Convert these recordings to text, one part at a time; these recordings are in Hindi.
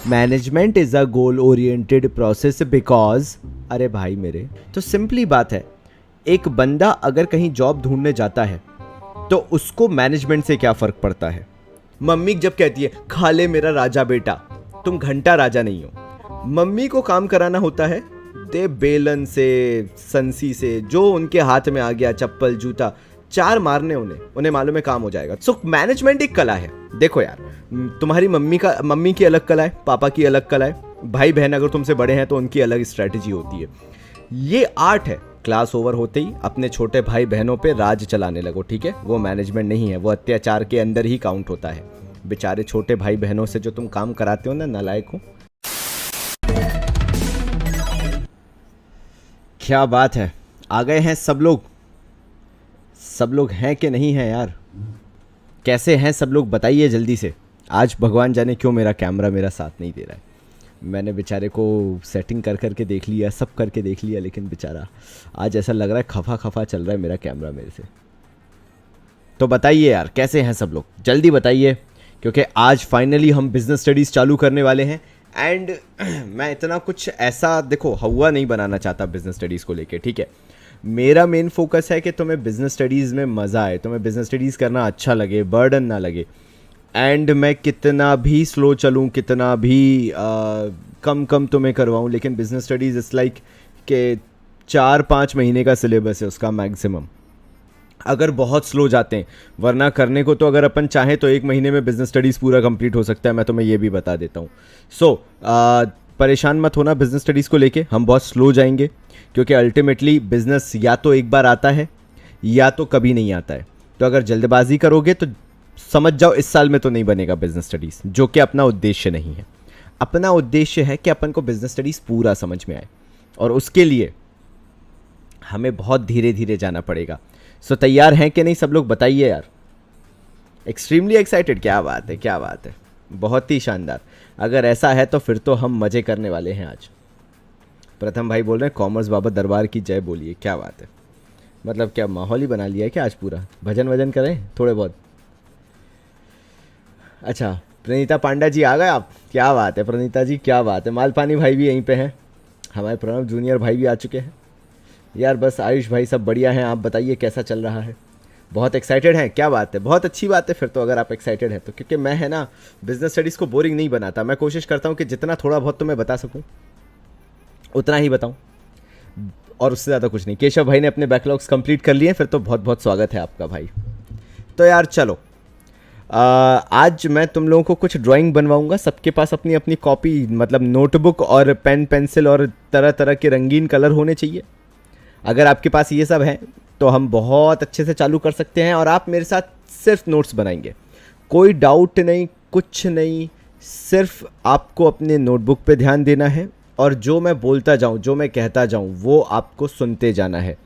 Management is a goal oriented process because, अरे भाई मेरे, तो सिंपली बात है, एक बंदा अगर कहीं जॉब ढूंढने जाता है तो उसको मैनेजमेंट से क्या फर्क पड़ता है। मम्मी जब कहती है खा ले मेरा राजा बेटा, तुम घंटा राजा नहीं हो। मम्मी को काम कराना होता है दे बेलन से, संसी से, जो उनके हाथ में आ गया, चप्पल जूता, चार मारने उन्हें मालूम है काम हो जाएगा। सो मैनेजमेंट एक कला है। देखो यार, तुम्हारी मम्मी की अलग कला है, पापा की अलग कला है, भाई बहन अगर तुमसे बड़े हैं तो उनकी अलग स्ट्रैटेजी होती है। ये आर्ट है। क्लास ओवर होते ही अपने छोटे भाई बहनों पे राज चलाने लगो, ठीक है? वो मैनेजमेंट नहीं है, वो अत्याचार के अंदर ही काउंट होता है। बेचारे छोटे भाई बहनों से जो तुम काम कराते हो ना, नालायक हो। क्या बात है, आ गए हैं सब लोग। सब लोग हैं कि नहीं हैं यार? कैसे हैं सब लोग, बताइए जल्दी से। आज भगवान जाने क्यों मेरा कैमरा मेरा साथ नहीं दे रहा है। मैंने बेचारे को सेटिंग कर करके देख लिया, सब करके देख लिया, लेकिन बेचारा आज ऐसा लग रहा है खफा खफा चल रहा है मेरा कैमरा मेरे से। तो बताइए यार, कैसे हैं सब लोग, जल्दी बताइए, क्योंकि आज फाइनली हम बिजनेस स्टडीज़ चालू करने वाले हैं। एंड मैं इतना कुछ ऐसा, देखो, हवा नहीं बनाना चाहता बिजनेस स्टडीज़ को लेके, ठीक है? मेरा मेन फोकस है कि तुम्हें बिजनेस स्टडीज़ में मज़ा आए, तुम्हें बिजनेस स्टडीज़ करना अच्छा लगे, बर्डन ना लगे। एंड मैं कितना भी स्लो चलूँ, कितना भी कम तुम्हें करवाऊँ, लेकिन बिजनेस स्टडीज़ इट्स लाइक कि 4-5 महीने का सिलेबस है उसका मैक्सिमम, अगर बहुत स्लो जाते हैं। वरना करने को तो अगर अपन चाहें तो 1 महीने में बिजनेस स्टडीज़ पूरा कंप्लीट हो सकता है, मैं तुम्हें ये भी बता देता हूँ। सो परेशान मत होना बिजनेस स्टडीज़ को लेके, हम बहुत स्लो जाएंगे, क्योंकि अल्टीमेटली बिजनेस या तो एक बार आता है या तो कभी नहीं आता है। तो अगर जल्दबाजी करोगे तो समझ जाओ इस साल में तो नहीं बनेगा बिजनेस स्टडीज़, जो कि अपना उद्देश्य नहीं है। अपना उद्देश्य है कि अपन को बिजनेस स्टडीज़ पूरा समझ में आए, और उसके लिए हमें बहुत धीरे धीरे जाना पड़ेगा। सो तैयार हैं कि नहीं सब लोग, बताइए यार। एक्सट्रीमली एक्साइटेड, क्या बात है, क्या बात है, बहुत ही शानदार। अगर ऐसा है तो फिर तो हम मज़े करने वाले हैं आज। प्रथम भाई बोल रहे हैं कॉमर्स बाबा दरबार की जय बोलिए, क्या बात है। मतलब क्या माहौल ही बना लिया है क्या आज पूरा? भजन वजन करें थोड़े बहुत। अच्छा, प्रणीता पांडा जी आ गए आप, क्या बात है प्रणीता जी, क्या बात है। मालपानी भाई भी यहीं पे हैं, हमारे प्रणव जूनियर भाई भी आ चुके हैं यार। बस आयुष भाई सब बढ़िया हैं, आप बताइए कैसा चल रहा है? बहुत एक्साइटेड हैं, क्या बात है, बहुत अच्छी बात है फिर तो अगर आप एक्साइटेड हैं तो। क्योंकि मैं है ना, बिजनेस स्टडीज़ को बोरिंग नहीं बनाता, मैं कोशिश करता हूँ कि जितना थोड़ा बहुत तो मैं बता सकूँ उतना ही बताऊँ, और उससे ज़्यादा कुछ नहीं। केशव भाई ने अपने बैकलॉग्स कंप्लीट कर लिए, फिर तो बहुत बहुत स्वागत है आपका भाई। तो यार चलो, आज मैं तुम लोगों को कुछ ड्राइंग बनवाऊंगा। सबके पास अपनी अपनी कॉपी, मतलब नोटबुक और पेन पेंसिल और तरह तरह के रंगीन कलर होने चाहिए। अगर आपके पास ये सब है तो हम बहुत अच्छे से चालू कर सकते हैं, और आप मेरे साथ सिर्फ नोट्स बनाएंगे, कोई डाउट नहीं, कुछ नहीं। सिर्फ आपको अपने नोटबुक पे ध्यान देना है, और जो मैं बोलता जाऊँ, जो मैं कहता जाऊँ, वो आपको सुनते जाना है।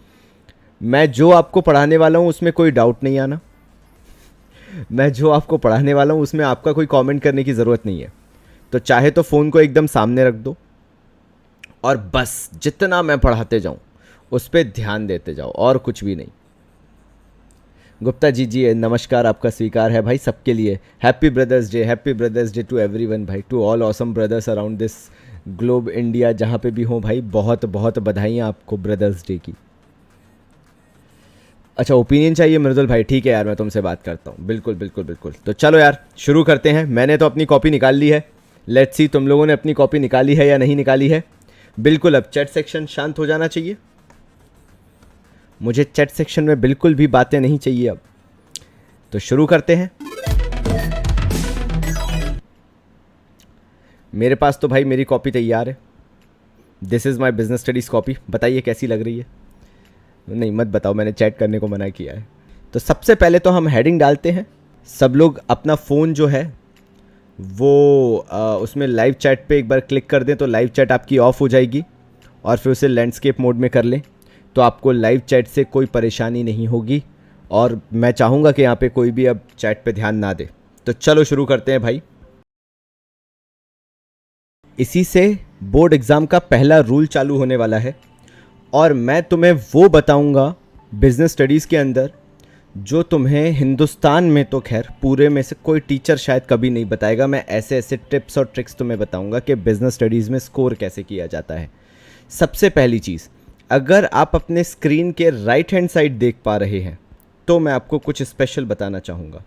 मैं जो आपको पढ़ाने वाला हूँ उसमें कोई डाउट नहीं आना, मैं जो आपको पढ़ाने वाला हूँ उसमें आपका कोई कमेंट करने की ज़रूरत नहीं है। तो चाहे तो फ़ोन को एकदम सामने रख दो, और बस जितना मैं पढ़ाते जाऊँ उस पर ध्यान देते जाओ, और कुछ भी नहीं। गुप्ता जी जी नमस्कार, आपका स्वीकार है भाई सबके लिए। Happy brothers day, happy brothers day to everyone भाई, to all awesome brothers around this globe India, जहाँ पे भी हो भाई, बहुत बहुत बधाइयाँ आपको ब्रदर्स डे की। अच्छा, ओपिनियन चाहिए मृदुल भाई, ठीक है यार, मैं तुमसे बात करता हूँ, बिल्कुल बिल्कुल बिल्कुल। तो चलो यार शुरू करते हैं। मैंने तो अपनी कॉपी निकाल ली है, लेट्स सी तुम लोगों ने अपनी कॉपी निकाली है या नहीं निकाली है। बिल्कुल, अब चैट सेक्शन शांत हो जाना चाहिए, मुझे चैट सेक्शन में बिल्कुल भी बातें नहीं चाहिए अब। तो शुरू करते हैं। मेरे पास तो भाई मेरी कॉपी तैयार है, this is my business studies copy. बताइए कैसी लग रही है? नहीं मत बताओ, मैंने चैट करने को मना किया है। तो सबसे पहले तो हम हेडिंग डालते हैं। सब लोग अपना फ़ोन जो है वो उसमें लाइव चैट पे एक बार क्लिक कर दें तो लाइव चैट आपकी ऑफ हो जाएगी, और फिर उसे लैंडस्केप मोड में कर लें, तो आपको लाइव चैट से कोई परेशानी नहीं होगी। और मैं चाहूँगा कि यहाँ पे कोई भी अब चैट पे ध्यान ना दे। तो चलो शुरू करते हैं भाई। इसी से बोर्ड एग्ज़ाम का पहला रूल चालू होने वाला है, और मैं तुम्हें वो बताऊंगा बिजनेस स्टडीज़ के अंदर जो तुम्हें हिंदुस्तान में तो खैर पूरे में से कोई टीचर शायद कभी नहीं बताएगा। मैं ऐसे ऐसे टिप्स और ट्रिक्स तुम्हें बताऊंगा कि बिजनेस स्टडीज़ में स्कोर कैसे किया जाता है। सबसे पहली चीज़, अगर आप अपने स्क्रीन के राइट हैंड साइड देख पा रहे हैं तो मैं आपको कुछ स्पेशल बताना चाहूँगा।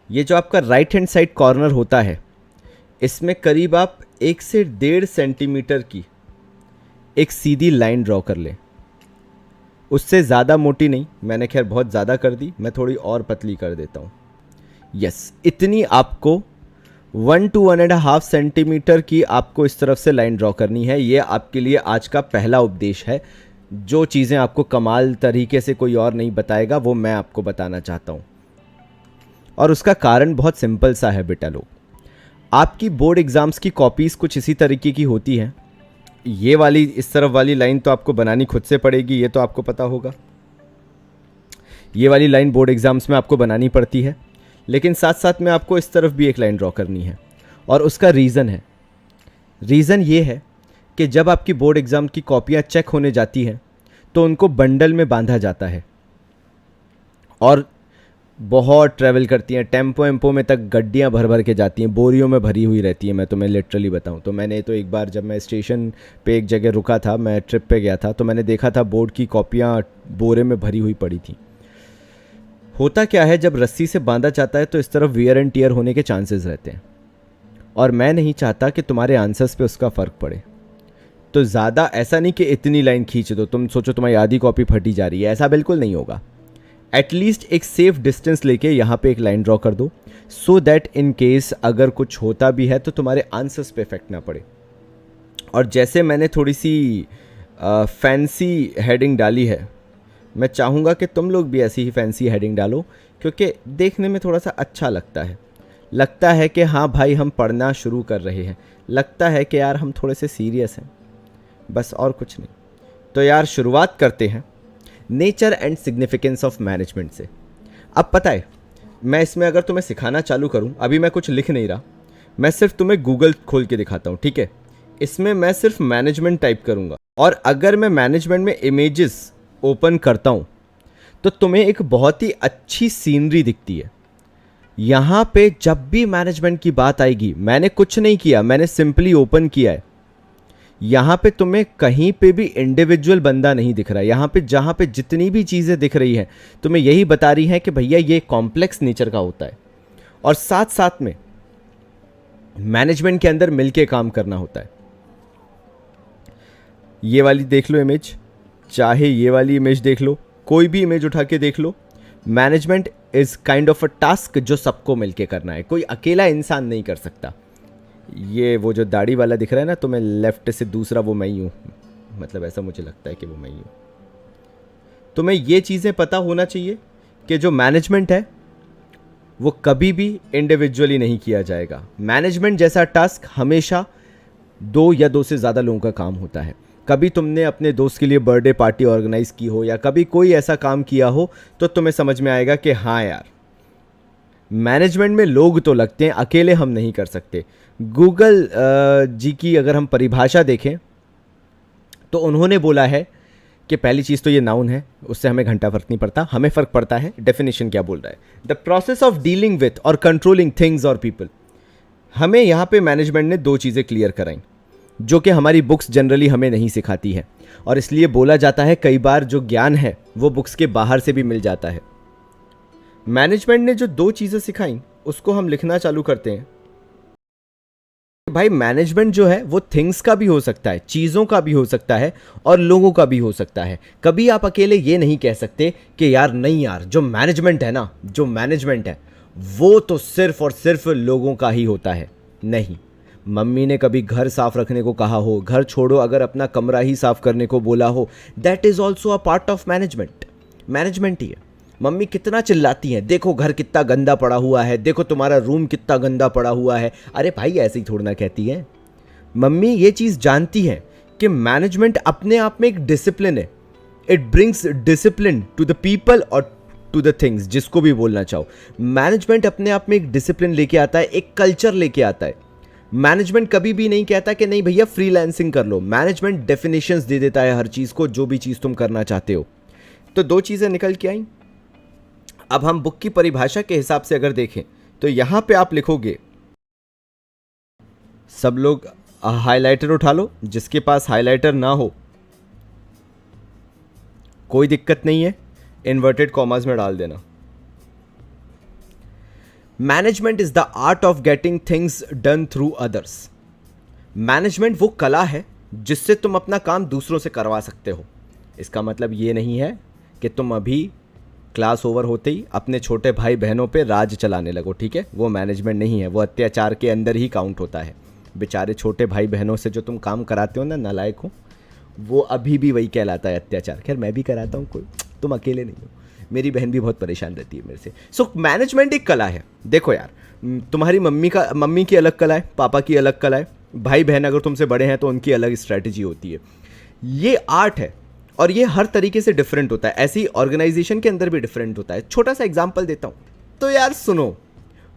ये जो आपका राइट हैंड साइड कॉर्नर होता है, इसमें करीब आप 1 से 1.5 सेंटीमीटर की एक सीधी लाइन ड्रॉ कर लें। उससे ज़्यादा मोटी नहीं, मैंने खैर बहुत ज़्यादा कर दी, मैं थोड़ी और पतली कर देता हूँ। यस, इतनी आपको 1 to 1.5 सेंटीमीटर की आपको इस तरफ से लाइन ड्रॉ करनी है। ये आपके लिए आज का पहला उपदेश है। जो चीज़ें आपको कमाल तरीके से कोई और नहीं बताएगा वो मैं आपको बताना चाहता हूँ, और उसका कारण बहुत सिंपल सा है बेटा लोग। आपकी बोर्ड एग्ज़ाम्स की कॉपीज़ कुछ इसी तरीके की होती हैं। ये वाली इस तरफ वाली लाइन तो आपको बनानी खुद से पड़ेगी, ये तो आपको पता होगा। ये वाली लाइन बोर्ड एग्ज़ाम्स में आपको बनानी पड़ती है, लेकिन साथ साथ में आपको इस तरफ भी एक लाइन ड्रॉ करनी है। और उसका रीज़न ये है कि जब आपकी बोर्ड एग्ज़ाम की कॉपियाँ चेक होने जाती हैं तो उनको बंडल में बांधा जाता है और बहुत ट्रैवल करती हैं, टेम्पो एम्पो में तक गड्डियाँ भर भर के जाती हैं, बोरियों में भरी हुई रहती है। मैं तुम्हें लिटरली बताऊं तो मैंने तो एक बार जब मैं स्टेशन पे एक जगह रुका था, मैं ट्रिप पे गया था, तो मैंने देखा था बोर्ड की कॉपियाँ बोरे में भरी हुई पड़ी थी। होता क्या है, जब रस्सी से बांधा जाता है तो इस तरफ वियर एंड टियर होने के चांसेस रहते हैं, और मैं नहीं चाहता कि तुम्हारे आंसर्स पे उसका फ़र्क पड़े। तो ज़्यादा ऐसा नहीं कि इतनी लाइन खींच दो, तुम सोचो तुम्हारी आधी कॉपी फटी जा रही है, ऐसा बिल्कुल नहीं होगा। एटलीस्ट एक सेफ डिस्टेंस लेके यहाँ पे एक लाइन ड्रॉ कर दो, सो दैट इन केस अगर कुछ होता भी है तो तुम्हारे आंसर्स पे इफेक्ट ना पड़े। और जैसे मैंने थोड़ी सी फैंसी हेडिंग डाली है, मैं चाहूँगा कि तुम लोग भी ऐसी ही फैंसी हेडिंग डालो, क्योंकि देखने में थोड़ा सा अच्छा लगता है कि हाँ भाई हम पढ़ना शुरू कर रहे हैं, लगता है कि यार हम थोड़े से सीरियस हैं, बस और कुछ नहीं। तो यार शुरुआत करते हैं nature and significance of management से। अब पता है, मैं इसमें अगर तुम्हें सिखाना चालू करूं, अभी मैं कुछ लिख नहीं रहा, मैं सिर्फ तुम्हें गूगल खोल के दिखाता हूं, ठीक है। इसमें मैं सिर्फ मैनेजमेंट टाइप करूंगा, और अगर मैं मैनेजमेंट में इमेजेस ओपन करता हूं तो तुम्हें एक बहुत ही अच्छी सीनरी दिखती है। यहां पे जब भी मैनेजमेंट की बात आएगी, मैंने कुछ नहीं किया, मैंने सिंपली ओपन किया है। यहाँ पे तुम्हें कहीं पे भी इंडिविजुअल बंदा नहीं दिख रहा है। यहाँ पे जहाँ पे जितनी भी चीज़ें दिख रही हैं तुम्हें यही बता रही हैं कि भैया ये कॉम्प्लेक्स नेचर का होता है, और साथ साथ में मैनेजमेंट के अंदर मिलके काम करना होता है। ये वाली देख लो इमेज, चाहे ये वाली इमेज देख लो, कोई भी इमेज उठा के देख लो। Management is kind of a task जो सबको मिलके करना है, कोई अकेला इंसान नहीं कर सकता। ये वो जो दाढ़ी वाला दिख रहा है ना तुम्हें लेफ्ट से, दूसरा वो मैं ही हूँ, मतलब ऐसा मुझे लगता है कि वो मैं ही हूँ। तुम्हें ये चीज़ें पता होना चाहिए कि जो मैनेजमेंट है वो कभी भी इंडिविजुअली नहीं किया जाएगा। मैनेजमेंट जैसा टास्क हमेशा 2 या 2 से ज़्यादा लोगों का काम होता है। कभी तुमने अपने दोस्त के लिए बर्थडे पार्टी ऑर्गेनाइज की हो या कभी कोई ऐसा काम किया हो तो तुम्हें समझ में आएगा कि हाँ यार, मैनेजमेंट में लोग तो लगते हैं, अकेले हम नहीं कर सकते। गूगल जी की अगर हम परिभाषा देखें तो उन्होंने बोला है कि पहली चीज़ तो ये नाउन है, उससे हमें घंटा फर्क नहीं पड़ता, हमें फ़र्क पड़ता है डेफिनेशन क्या बोल रहा है। The process of dealing with और कंट्रोलिंग थिंग्स और पीपल। हमें यहाँ पे मैनेजमेंट ने 2 चीज़ें क्लियर कराई जो कि हमारी बुक्स जनरली हमें नहीं सिखाती है, और इसलिए बोला जाता है कई बार जो ज्ञान है वो बुक्स के बाहर से भी मिल जाता है। मैनेजमेंट ने जो 2 चीज़ें सिखाई उसको हम लिखना चालू करते हैं। भाई मैनेजमेंट जो है वो थिंग्स का भी हो सकता है, चीज़ों का भी हो सकता है, और लोगों का भी हो सकता है। कभी आप अकेले ये नहीं कह सकते कि यार नहीं यार, जो मैनेजमेंट है ना, जो मैनेजमेंट है वो तो सिर्फ और सिर्फ लोगों का ही होता है। नहीं, मम्मी ने कभी घर साफ रखने को कहा हो, घर छोड़ो अगर अपना कमरा ही साफ करने को बोला हो, that is also a part of management. Management ही है। मम्मी कितना चिल्लाती हैं, देखो घर कितना गंदा पड़ा हुआ है, देखो तुम्हारा रूम कितना गंदा पड़ा हुआ है। अरे भाई ऐसे ही थोड़ा ना कहती है मम्मी, ये चीज़ जानती है कि मैनेजमेंट अपने आप में एक डिसिप्लिन है। It brings discipline to the people और टू द थिंग्स, जिसको भी बोलना चाहो। मैनेजमेंट अपने आप में एक डिसिप्लिन लेके आता है, एक कल्चर लेके आता है। मैनेजमेंट कभी भी नहीं कहता कि नहीं भैया फ्रीलांसिंग कर लो। मैनेजमेंट डेफिनेशंस दे देता है हर चीज़ को, जो भी चीज़ तुम करना चाहते हो। तो दो चीज़ें निकल के आई। अब हम बुक की परिभाषा के हिसाब से अगर देखें तो यहां पे आप लिखोगे, सब लोग हाइलाइटर उठा लो, जिसके पास हाइलाइटर ना हो कोई दिक्कत नहीं है, इन्वर्टेड कॉमास में डाल देना। Management is the art of getting things done through others. Management वो कला है जिससे तुम अपना काम दूसरों से करवा सकते हो। इसका मतलब ये नहीं है कि तुम अभी क्लास ओवर होते ही अपने छोटे भाई बहनों पे राज चलाने लगो, ठीक है? वो मैनेजमेंट नहीं है, वो अत्याचार के अंदर ही काउंट होता है। बेचारे छोटे भाई बहनों से जो तुम काम कराते हो ना, नालायक हो, वो अभी भी वही कहलाता है अत्याचार। खैर मैं भी कराता हूँ, कोई तुम अकेले नहीं हो, मेरी बहन भी बहुत परेशान रहती है मेरे से। सो मैनेजमेंट एक कला है। देखो यार, तुम्हारी मम्मी की अलग कला है, पापा की अलग कला है, भाई बहन अगर तुमसे बड़े हैं तो उनकी अलग स्ट्रैटेजी होती है। ये आर्ट है और ये हर तरीके से डिफरेंट होता है। ऐसी ऑर्गेनाइजेशन के अंदर भी डिफरेंट होता है। छोटा सा एग्जांपल देता हूँ तो यार सुनो,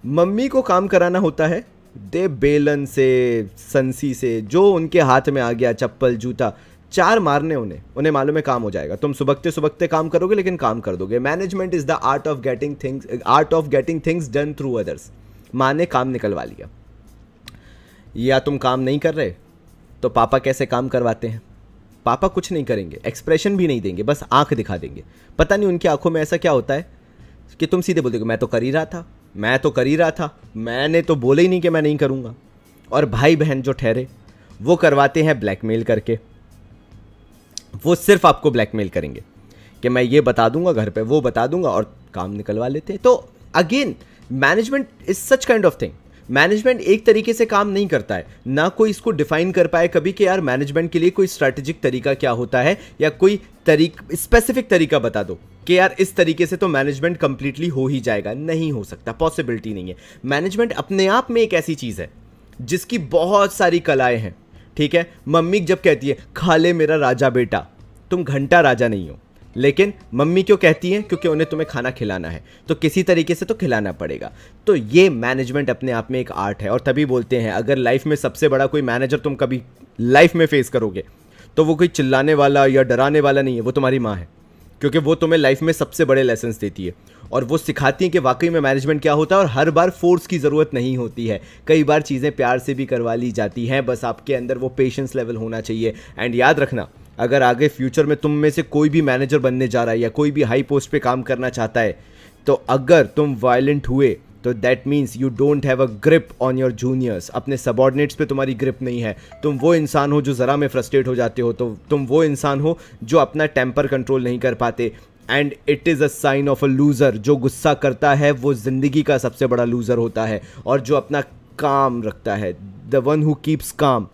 मम्मी को काम कराना होता है दे बेलन से, संसी से, जो उनके हाथ में आ गया, चप्पल जूता, चार मारने उन्हें मालूम है काम हो जाएगा। तुम सुबकते सुबकते काम करोगे लेकिन काम कर दोगे। Management is the art of getting things done through others. माँ ने काम निकलवा लिया, या तुम काम नहीं कर रहे तो पापा कैसे काम करवाते हैं? पापा कुछ नहीं करेंगे, एक्सप्रेशन भी नहीं देंगे, बस आंख दिखा देंगे। पता नहीं उनकी आंखों में ऐसा क्या होता है कि तुम सीधे बोल दोगे मैं तो कर ही रहा था, मैं तो कर ही रहा था, मैंने तो बोला ही नहीं कि मैं नहीं करूँगा। और भाई बहन जो ठहरे वो करवाते हैं ब्लैकमेल करके। वो सिर्फ आपको ब्लैकमेल करेंगे कि मैं ये बता दूंगा घर पे, वो बता दूंगा, और काम निकलवा लेते हैं। तो again management is such kind of thing. Management एक तरीके से काम नहीं करता है, ना कोई इसको डिफाइन कर पाए कभी कि यार मैनेजमेंट के लिए कोई स्ट्रैटेजिक तरीका क्या होता है, या कोई स्पेसिफिक तरीका बता दो कि यार इस तरीके से तो मैनेजमेंट कंप्लीटली हो ही जाएगा। नहीं हो सकता, पॉसिबिलिटी नहीं है। मैनेजमेंट अपने आप में एक ऐसी चीज है जिसकी बहुत सारी कलाएं हैं, ठीक है? मम्मी जब कहती है खा ले मेरा राजा बेटा, तुम घंटा राजा नहीं हो, लेकिन मम्मी क्यों कहती हैं? क्योंकि उन्हें तुम्हें खाना खिलाना है, तो किसी तरीके से तो खिलाना पड़ेगा। तो ये मैनेजमेंट अपने आप में एक आर्ट है। और तभी बोलते हैं अगर लाइफ में सबसे बड़ा कोई मैनेजर तुम कभी लाइफ में फेस करोगे तो वो कोई चिल्लाने वाला या डराने वाला नहीं है, वो तुम्हारी माँ है। क्योंकि वो तुम्हें लाइफ में सबसे बड़े लेसन्स देती है और वो सिखाती है कि वाकई में मैनेजमेंट क्या होता है। और हर बार फोर्स की ज़रूरत नहीं होती है, कई बार चीज़ें प्यार से भी करवा ली जाती हैं, बस आपके अंदर वो पेशेंस लेवल होना चाहिए। एंड याद रखना, अगर आगे फ्यूचर में तुम में से कोई भी मैनेजर बनने जा रहा है या कोई भी हाई पोस्ट पे काम करना चाहता है, तो अगर तुम वायलेंट हुए तो that means you don't have a grip on your juniors. अपने सबॉर्डिनेट्स पे तुम्हारी ग्रिप नहीं है। तुम वो इंसान हो जो ज़रा में फ्रस्ट्रेट हो जाते हो, तो तुम वो इंसान हो जो अपना टेम्पर कंट्रोल नहीं कर पाते। And it is a sign of a loser. जो गुस्सा करता है वो ज़िंदगी का सबसे बड़ा लूज़र होता है। और जो अपना काम रखता है, द वन हु कीप्स काम,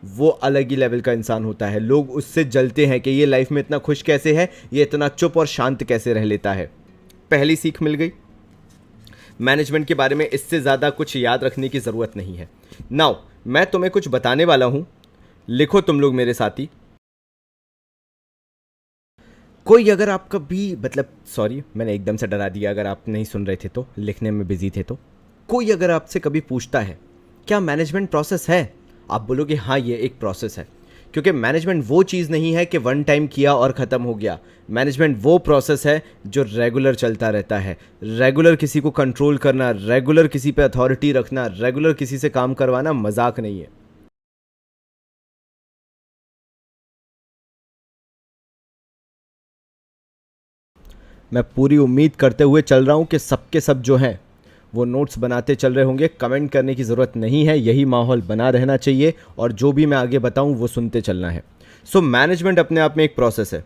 वो अलग ही लेवल का इंसान होता है। लोग उससे जलते हैं कि ये लाइफ में इतना खुश कैसे है, ये इतना चुप और शांत कैसे रह लेता है। पहली सीख मिल गई मैनेजमेंट के बारे में। इससे ज़्यादा कुछ याद रखने की ज़रूरत नहीं है। नाउ मैं तुम्हें कुछ बताने वाला हूँ, लिखो तुम लोग मेरे साथी। कोई अगर आपका भी सॉरी मैंने एकदम से डरा दिया, अगर आप नहीं सुन रहे थे तो, लिखने में बिजी थे तो। कोई अगर आपसे कभी पूछता है क्या मैनेजमेंट प्रोसेस है, आप बोलोगे हाँ ये एक प्रोसेस है। क्योंकि मैनेजमेंट वो चीज़ नहीं है कि वन टाइम किया और ख़त्म हो गया। मैनेजमेंट वो प्रोसेस है जो रेगुलर चलता रहता है। रेगुलर किसी को कंट्रोल करना, रेगुलर किसी पे अथॉरिटी रखना, रेगुलर किसी से काम करवाना मजाक नहीं है। मैं पूरी उम्मीद करते हुए चल रहा हूँ कि सबके सब जो हैं वो नोट्स बनाते चल रहे होंगे। कमेंट करने की ज़रूरत नहीं है, यही माहौल बना रहना चाहिए और जो भी मैं आगे बताऊँ वो सुनते चलना है। सो मैनेजमेंट अपने आप में एक प्रोसेस है,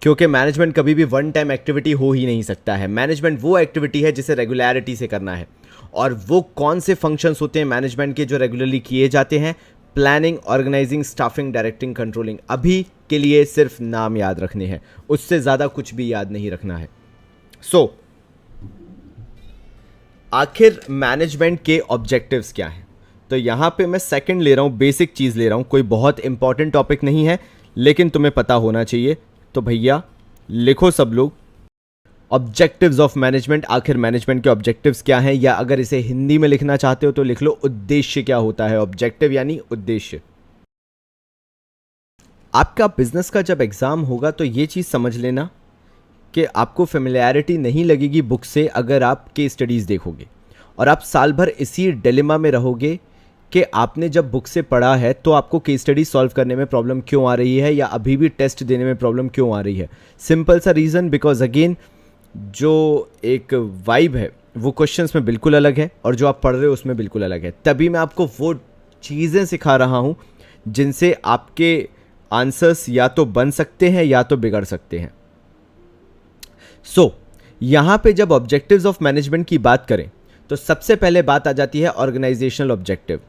क्योंकि मैनेजमेंट कभी भी वन टाइम एक्टिविटी हो ही नहीं सकता है। मैनेजमेंट वो एक्टिविटी है जिसे रेगुलरिटी से करना है। और वो कौन से फंक्शंस होते हैं मैनेजमेंट के जो रेगुलरली किए जाते हैं? Planning, organising, staffing, directing, controlling. अभी के लिए सिर्फ नाम याद रखने हैं, उससे ज़्यादा कुछ भी याद नहीं रखना है। सो आखिर मैनेजमेंट के ऑब्जेक्टिव्स क्या हैं? तो यहाँ पे मैं सेकंड ले रहा हूँ, बेसिक चीज़ ले रहा हूँ, कोई बहुत इंपॉर्टेंट टॉपिक नहीं है लेकिन तुम्हें पता होना चाहिए। तो भैया लिखो सब लोग, ऑब्जेक्टिव्स ऑफ मैनेजमेंट। आखिर मैनेजमेंट के ऑब्जेक्टिव्स क्या हैं, या अगर इसे हिंदी में लिखना चाहते हो तो लिख लो उद्देश्य क्या होता है। ऑब्जेक्टिव यानी उद्देश्य। आपका बिजनेस का जब एग्जाम होगा तो ये चीज़ समझ लेना कि आपको फेमिलियरिटी नहीं लगेगी बुक से अगर आप केस स्टडीज़ देखोगे, और आप साल भर इसी डिलेमा में रहोगे कि आपने जब बुक से पढ़ा है तो आपको केस स्टडी सॉल्व करने में प्रॉब्लम क्यों आ रही है या अभी भी टेस्ट देने में प्रॉब्लम क्यों आ रही है। सिंपल सा रीज़न, बिकॉज अगेन जो एक वाइब है वो क्वेश्चंस में बिल्कुल अलग है और जो आप पढ़ रहे हो उसमें बिल्कुल अलग है। तभी मैं आपको वो चीज़ें सिखा रहा हूँ जिनसे आपके आंसर्स या तो बन सकते हैं या तो बिगड़ सकते हैं। सो यहाँ पे जब ऑब्जेक्टिव्स ऑफ मैनेजमेंट की बात करें तो सबसे पहले बात आ जाती है ऑर्गेनाइजेशनल ऑब्जेक्टिव।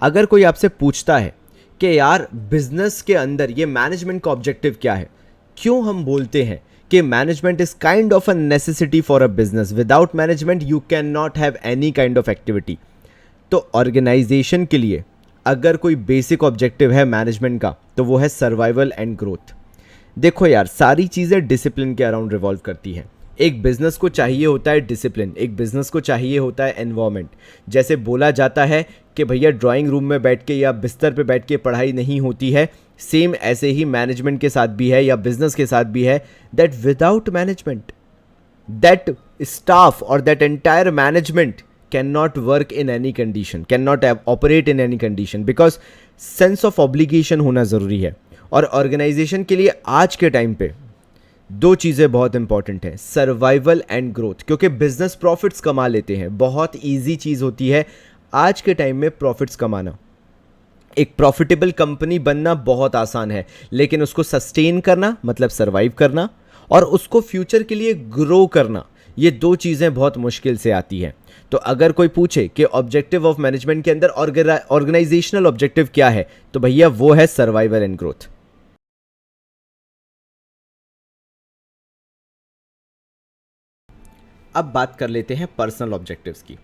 अगर कोई आपसे पूछता है कि यार बिजनेस के अंदर ये मैनेजमेंट का ऑब्जेक्टिव क्या है, क्यों हम बोलते हैं कि management is kind of a necessity for a business, without management you can not have any kind of activity. तो ऑर्गेनाइजेशन के लिए अगर कोई बेसिक ऑब्जेक्टिव है मैनेजमेंट का तो वो है सर्वाइवल एंड ग्रोथ। देखो यार, सारी चीज़ें डिसिप्लिन के अराउंड रिवॉल्व करती हैं। एक बिजनेस को चाहिए होता है डिसिप्लिन, एक बिजनेस को चाहिए होता है एनवायरनमेंट। जैसे बोला जाता है कि भैया ड्राइंग रूम में बैठ के या बिस्तर पे बैठ के पढ़ाई नहीं होती है, सेम ऐसे ही मैनेजमेंट के साथ भी है या बिजनेस के साथ भी है, that without management that staff और that entire management can not work in any condition, can not operate in any condition, because sense of obligation होना ज़रूरी है। और ऑर्गेनाइजेशन के लिए आज के टाइम पे दो चीज़ें बहुत इंपॉर्टेंट हैं, सर्वाइवल एंड ग्रोथ। क्योंकि बिजनेस प्रॉफिट्स कमा लेते हैं, बहुत इजी चीज़ होती है आज के टाइम में प्रॉफिट्स कमाना। एक प्रॉफिटेबल कंपनी बनना बहुत आसान है, लेकिन उसको सस्टेन करना मतलब सर्वाइव करना और उसको फ्यूचर के लिए ग्रो करना, ये दो चीज़ें बहुत मुश्किल से आती हैं। तो अगर कोई पूछे कि ऑब्जेक्टिव ऑफ मैनेजमेंट के अंदर ऑर्गेनाइजेशनल ऑब्जेक्टिव क्या है, तो भैया वो है सर्वाइवल एंड ग्रोथ। अब बात कर लेते हैं पर्सनल ऑब्जेक्टिव्स की।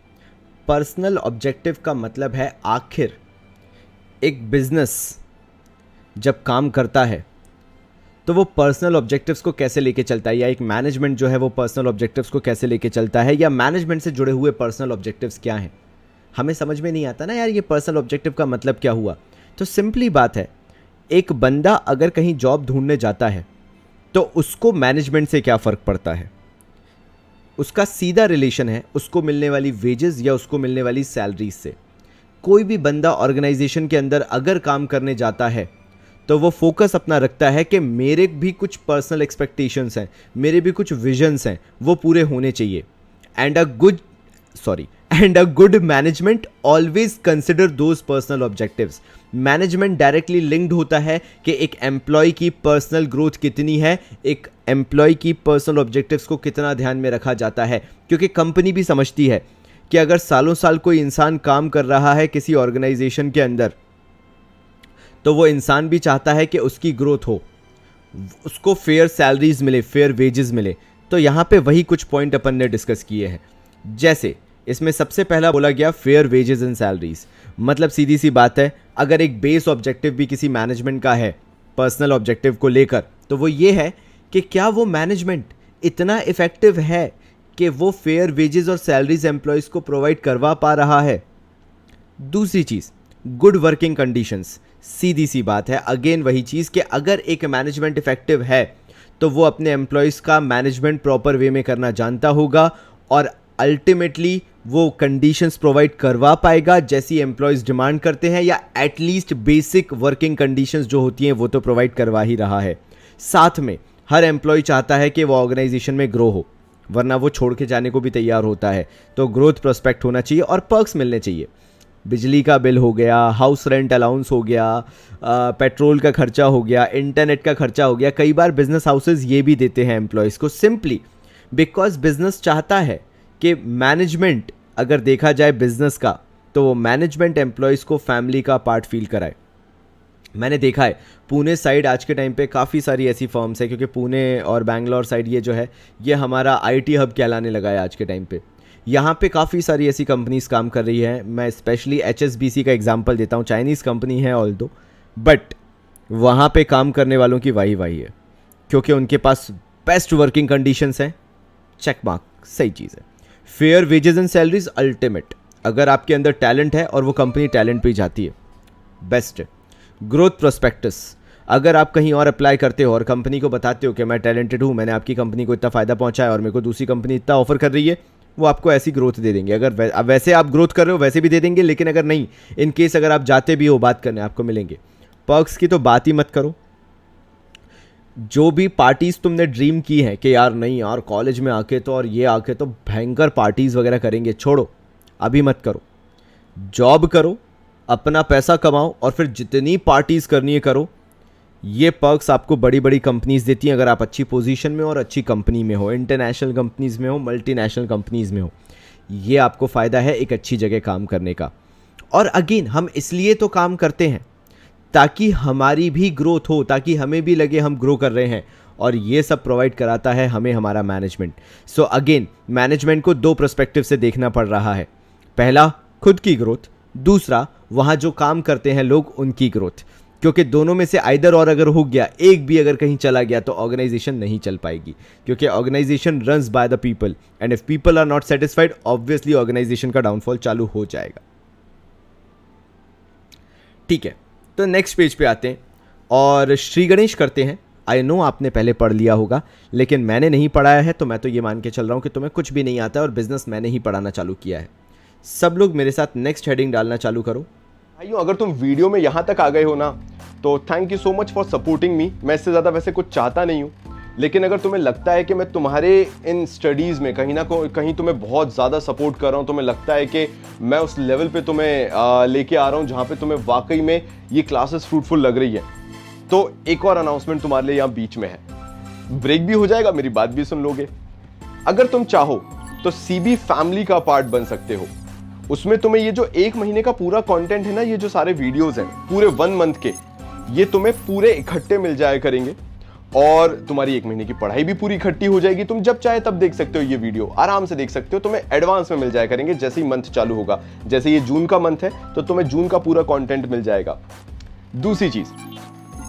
पर्सनल ऑब्जेक्टिव का मतलब है आखिर एक बिजनेस जब काम करता है तो वो पर्सनल ऑब्जेक्टिव्स को कैसे लेके चलता है, या एक मैनेजमेंट जो है वो पर्सनल ऑब्जेक्टिव्स को कैसे लेके चलता है, या मैनेजमेंट से जुड़े हुए पर्सनल ऑब्जेक्टिव्स क्या हैं। हमें समझ में नहीं आता ना यार ये पर्सनल ऑब्जेक्टिव का मतलब क्या हुआ। तो सिंपली बात है, एक बंदा अगर कहीं जॉब ढूंढने जाता है तो उसको मैनेजमेंट से क्या फ़र्क पड़ता है। उसका सीधा रिलेशन है उसको मिलने वाली वेजेस या उसको मिलने वाली सैलरीज से। कोई भी बंदा ऑर्गेनाइजेशन के अंदर अगर काम करने जाता है तो वो फोकस अपना रखता है कि मेरे भी कुछ पर्सनल एक्सपेक्टेशंस हैं, मेरे भी कुछ विजन्स हैं, वो पूरे होने चाहिए। And a good management always consider those personal objectives. Management directly linked होता है कि एक एम्प्लॉय की पर्सनल ग्रोथ कितनी है, एक एम्प्लॉय की पर्सनल ऑब्जेक्टिव्स को कितना ध्यान में रखा जाता है। क्योंकि कंपनी भी समझती है कि अगर सालों साल कोई इंसान काम कर रहा है किसी ऑर्गेनाइजेशन के अंदर तो वो इंसान भी चाहता है कि उसकी ग्रोथ हो, उसको फेयर सैलरीज मिले, फेयर वेजेस मिले। तो यहाँ पे वही कुछ पॉइंट अपन ने डिस्कस किए हैं। जैसे इसमें सबसे पहला बोला गया फेयर वेजेस एंड सैलरीज। मतलब सीधी सी बात है, अगर एक बेस ऑब्जेक्टिव भी किसी मैनेजमेंट का है पर्सनल ऑब्जेक्टिव को लेकर, तो वो ये है कि क्या वो मैनेजमेंट इतना इफेक्टिव है कि वो फेयर वेजेस और सैलरीज एम्प्लॉयज को प्रोवाइड करवा पा रहा है। दूसरी चीज़, गुड वर्किंग कंडीशंस। सीधी सी बात है, अगेन वही चीज़ कि अगर एक मैनेजमेंट इफेक्टिव है तो वो अपने एम्प्लॉयज़ का मैनेजमेंट प्रॉपर वे में करना जानता होगा और अल्टीमेटली वो कंडीशंस प्रोवाइड करवा पाएगा जैसी एम्प्लॉयज़ डिमांड करते हैं, या एटलीस्ट बेसिक वर्किंग कंडीशंस जो होती हैं वो तो प्रोवाइड करवा ही रहा है। साथ में हर एम्प्लॉय चाहता है कि वो ऑर्गेनाइजेशन में ग्रो हो, वरना वो छोड़ के जाने को भी तैयार होता है। तो ग्रोथ प्रोस्पेक्ट होना चाहिए और पर्क्स मिलने चाहिए। बिजली का बिल हो गया, हाउस रेंट अलाउंस हो गया, पेट्रोल का खर्चा हो गया, इंटरनेट का खर्चा हो गया। कई बार बिजनेस हाउसेज ये भी देते हैं एम्प्लॉयज़ को, सिंपली बिकॉज बिजनेस चाहता है कि मैनेजमेंट, अगर देखा जाए बिजनेस का, तो वो मैनेजमेंट एम्प्लॉयज़ को फैमिली का पार्ट फील कराए। मैंने देखा है पुणे साइड आज के टाइम पे काफ़ी सारी ऐसी फर्म्स है, क्योंकि पुणे और बैंगलोर साइड ये जो है ये हमारा आईटी हब कहलाने लगा है आज के टाइम पे। यहाँ पे काफ़ी सारी ऐसी कंपनीज काम कर रही है। मैं स्पेशली HSBC का एग्जांपल देता हूँ, चाइनीज़ कंपनी है ऑल दो, बट वहाँ पे काम करने वालों की वाही वाही है, क्योंकि उनके पास बेस्ट वर्किंग कंडीशंस हैं। चेक मार्क, सही चीज़ है। Fair wages and salaries ultimate, अगर आपके अंदर टैलेंट है और वो कंपनी टैलेंट पे जाती है, बेस्ट है। ग्रोथ प्रोस्पेक्टस, अगर आप कहीं और अप्लाई करते हो और कंपनी को बताते हो कि मैं टैलेंटेड हूँ, मैंने आपकी कंपनी को इतना फ़ायदा पहुँचाया और मेरे को दूसरी कंपनी इतना ऑफर कर रही है, वो आपको ऐसी ग्रोथ दे देंगे। अगर वैसे आप ग्रोथ कर रहे हो वैसे भी दे देंगे, लेकिन अगर नहीं, इन केस अगर आप जाते भी हो बात करने, आपको मिलेंगे। पर्क्स की तो बात ही मत करो। जो भी पार्टीज तुमने ड्रीम की है कि यार नहीं यार कॉलेज में आके तो और ये आके तो भयंकर पार्टीज वगैरह करेंगे, छोड़ो, अभी मत करो। जॉब करो, अपना पैसा कमाओ और फिर जितनी पार्टीज करनी है करो। ये पर्क्स आपको बड़ी बड़ी कंपनीज देती हैं अगर आप अच्छी पोजीशन में हो और अच्छी कंपनी में हो, इंटरनेशनल कंपनीज में हो, मल्टीनेशनल कंपनीज में हो। ये आपको फ़ायदा है एक अच्छी जगह काम करने का। और अगेन हम इसलिए तो काम करते हैं ताकि हमारी भी ग्रोथ हो, ताकि हमें भी लगे हम ग्रो कर रहे हैं, और ये सब प्रोवाइड कराता है हमें हमारा मैनेजमेंट। सो अगेन मैनेजमेंट को दो पर्सपेक्टिव से देखना पड़ रहा है। पहला खुद की ग्रोथ, दूसरा वहाँ जो काम करते हैं लोग उनकी ग्रोथ, क्योंकि दोनों में से आइदर और अगर हो गया, एक भी अगर कहीं चला गया तो ऑर्गेनाइजेशन नहीं चल पाएगी, क्योंकि organisation runs by the people and if people are not satisfied obviously organisation का डाउनफॉल चालू हो जाएगा। ठीक है, तो नेक्स्ट पेज पे आते हैं और श्री गणेश करते हैं। आई नो आपने पहले पढ़ लिया होगा, लेकिन मैंने नहीं पढ़ाया है, तो मैं तो ये मान के चल रहा हूँ कि तुम्हें कुछ भी नहीं आता है और बिजनेस मैंने ही पढ़ाना चालू किया है। सब लोग मेरे साथ नेक्स्ट हेडिंग डालना चालू करो। भाइयों, अगर तुम वीडियो में यहाँ तक आ गए हो ना, तो thank you so much for supporting me. मैं इससे ज़्यादा वैसे कुछ चाहता नहीं हूँ, लेकिन अगर तुम्हें लगता है कि मैं तुम्हारे इन स्टडीज़ में कहीं ना कहीं तुम्हें बहुत ज़्यादा सपोर्ट कर रहा हूँ, तुम्हें लगता है कि मैं उस लेवल पे तुम्हें लेके आ रहा हूँ जहाँ पे तुम्हें वाकई में ये क्लासेस फ्रूटफुल लग रही है, तो एक और अनाउंसमेंट तुम्हारे लिए यहाँ बीच में है। ब्रेक भी हो जाएगा, मेरी बात भी सुन लोगे। अगर तुम चाहो तो सीबी फैमिली का पार्ट बन सकते हो। उसमें तुम्हें ये जो 1 महीने का पूरा कंटेंट है ना, ये जो सारे वीडियोस हैं पूरे 1 मंथ के, ये तुम्हें पूरे इकट्ठे मिल जाया करेंगे और तुम्हारी 1 महीने की पढ़ाई भी पूरी इकट्ठी हो जाएगी। तुम जब चाहे तब देख सकते हो, ये वीडियो आराम से देख सकते हो। तुम्हें एडवांस में मिल जाया करेंगे जैसे ही मंथ चालू होगा। जैसे ये जून का मंथ है तो तुम्हें जून का पूरा कंटेंट मिल जाएगा। दूसरी चीज,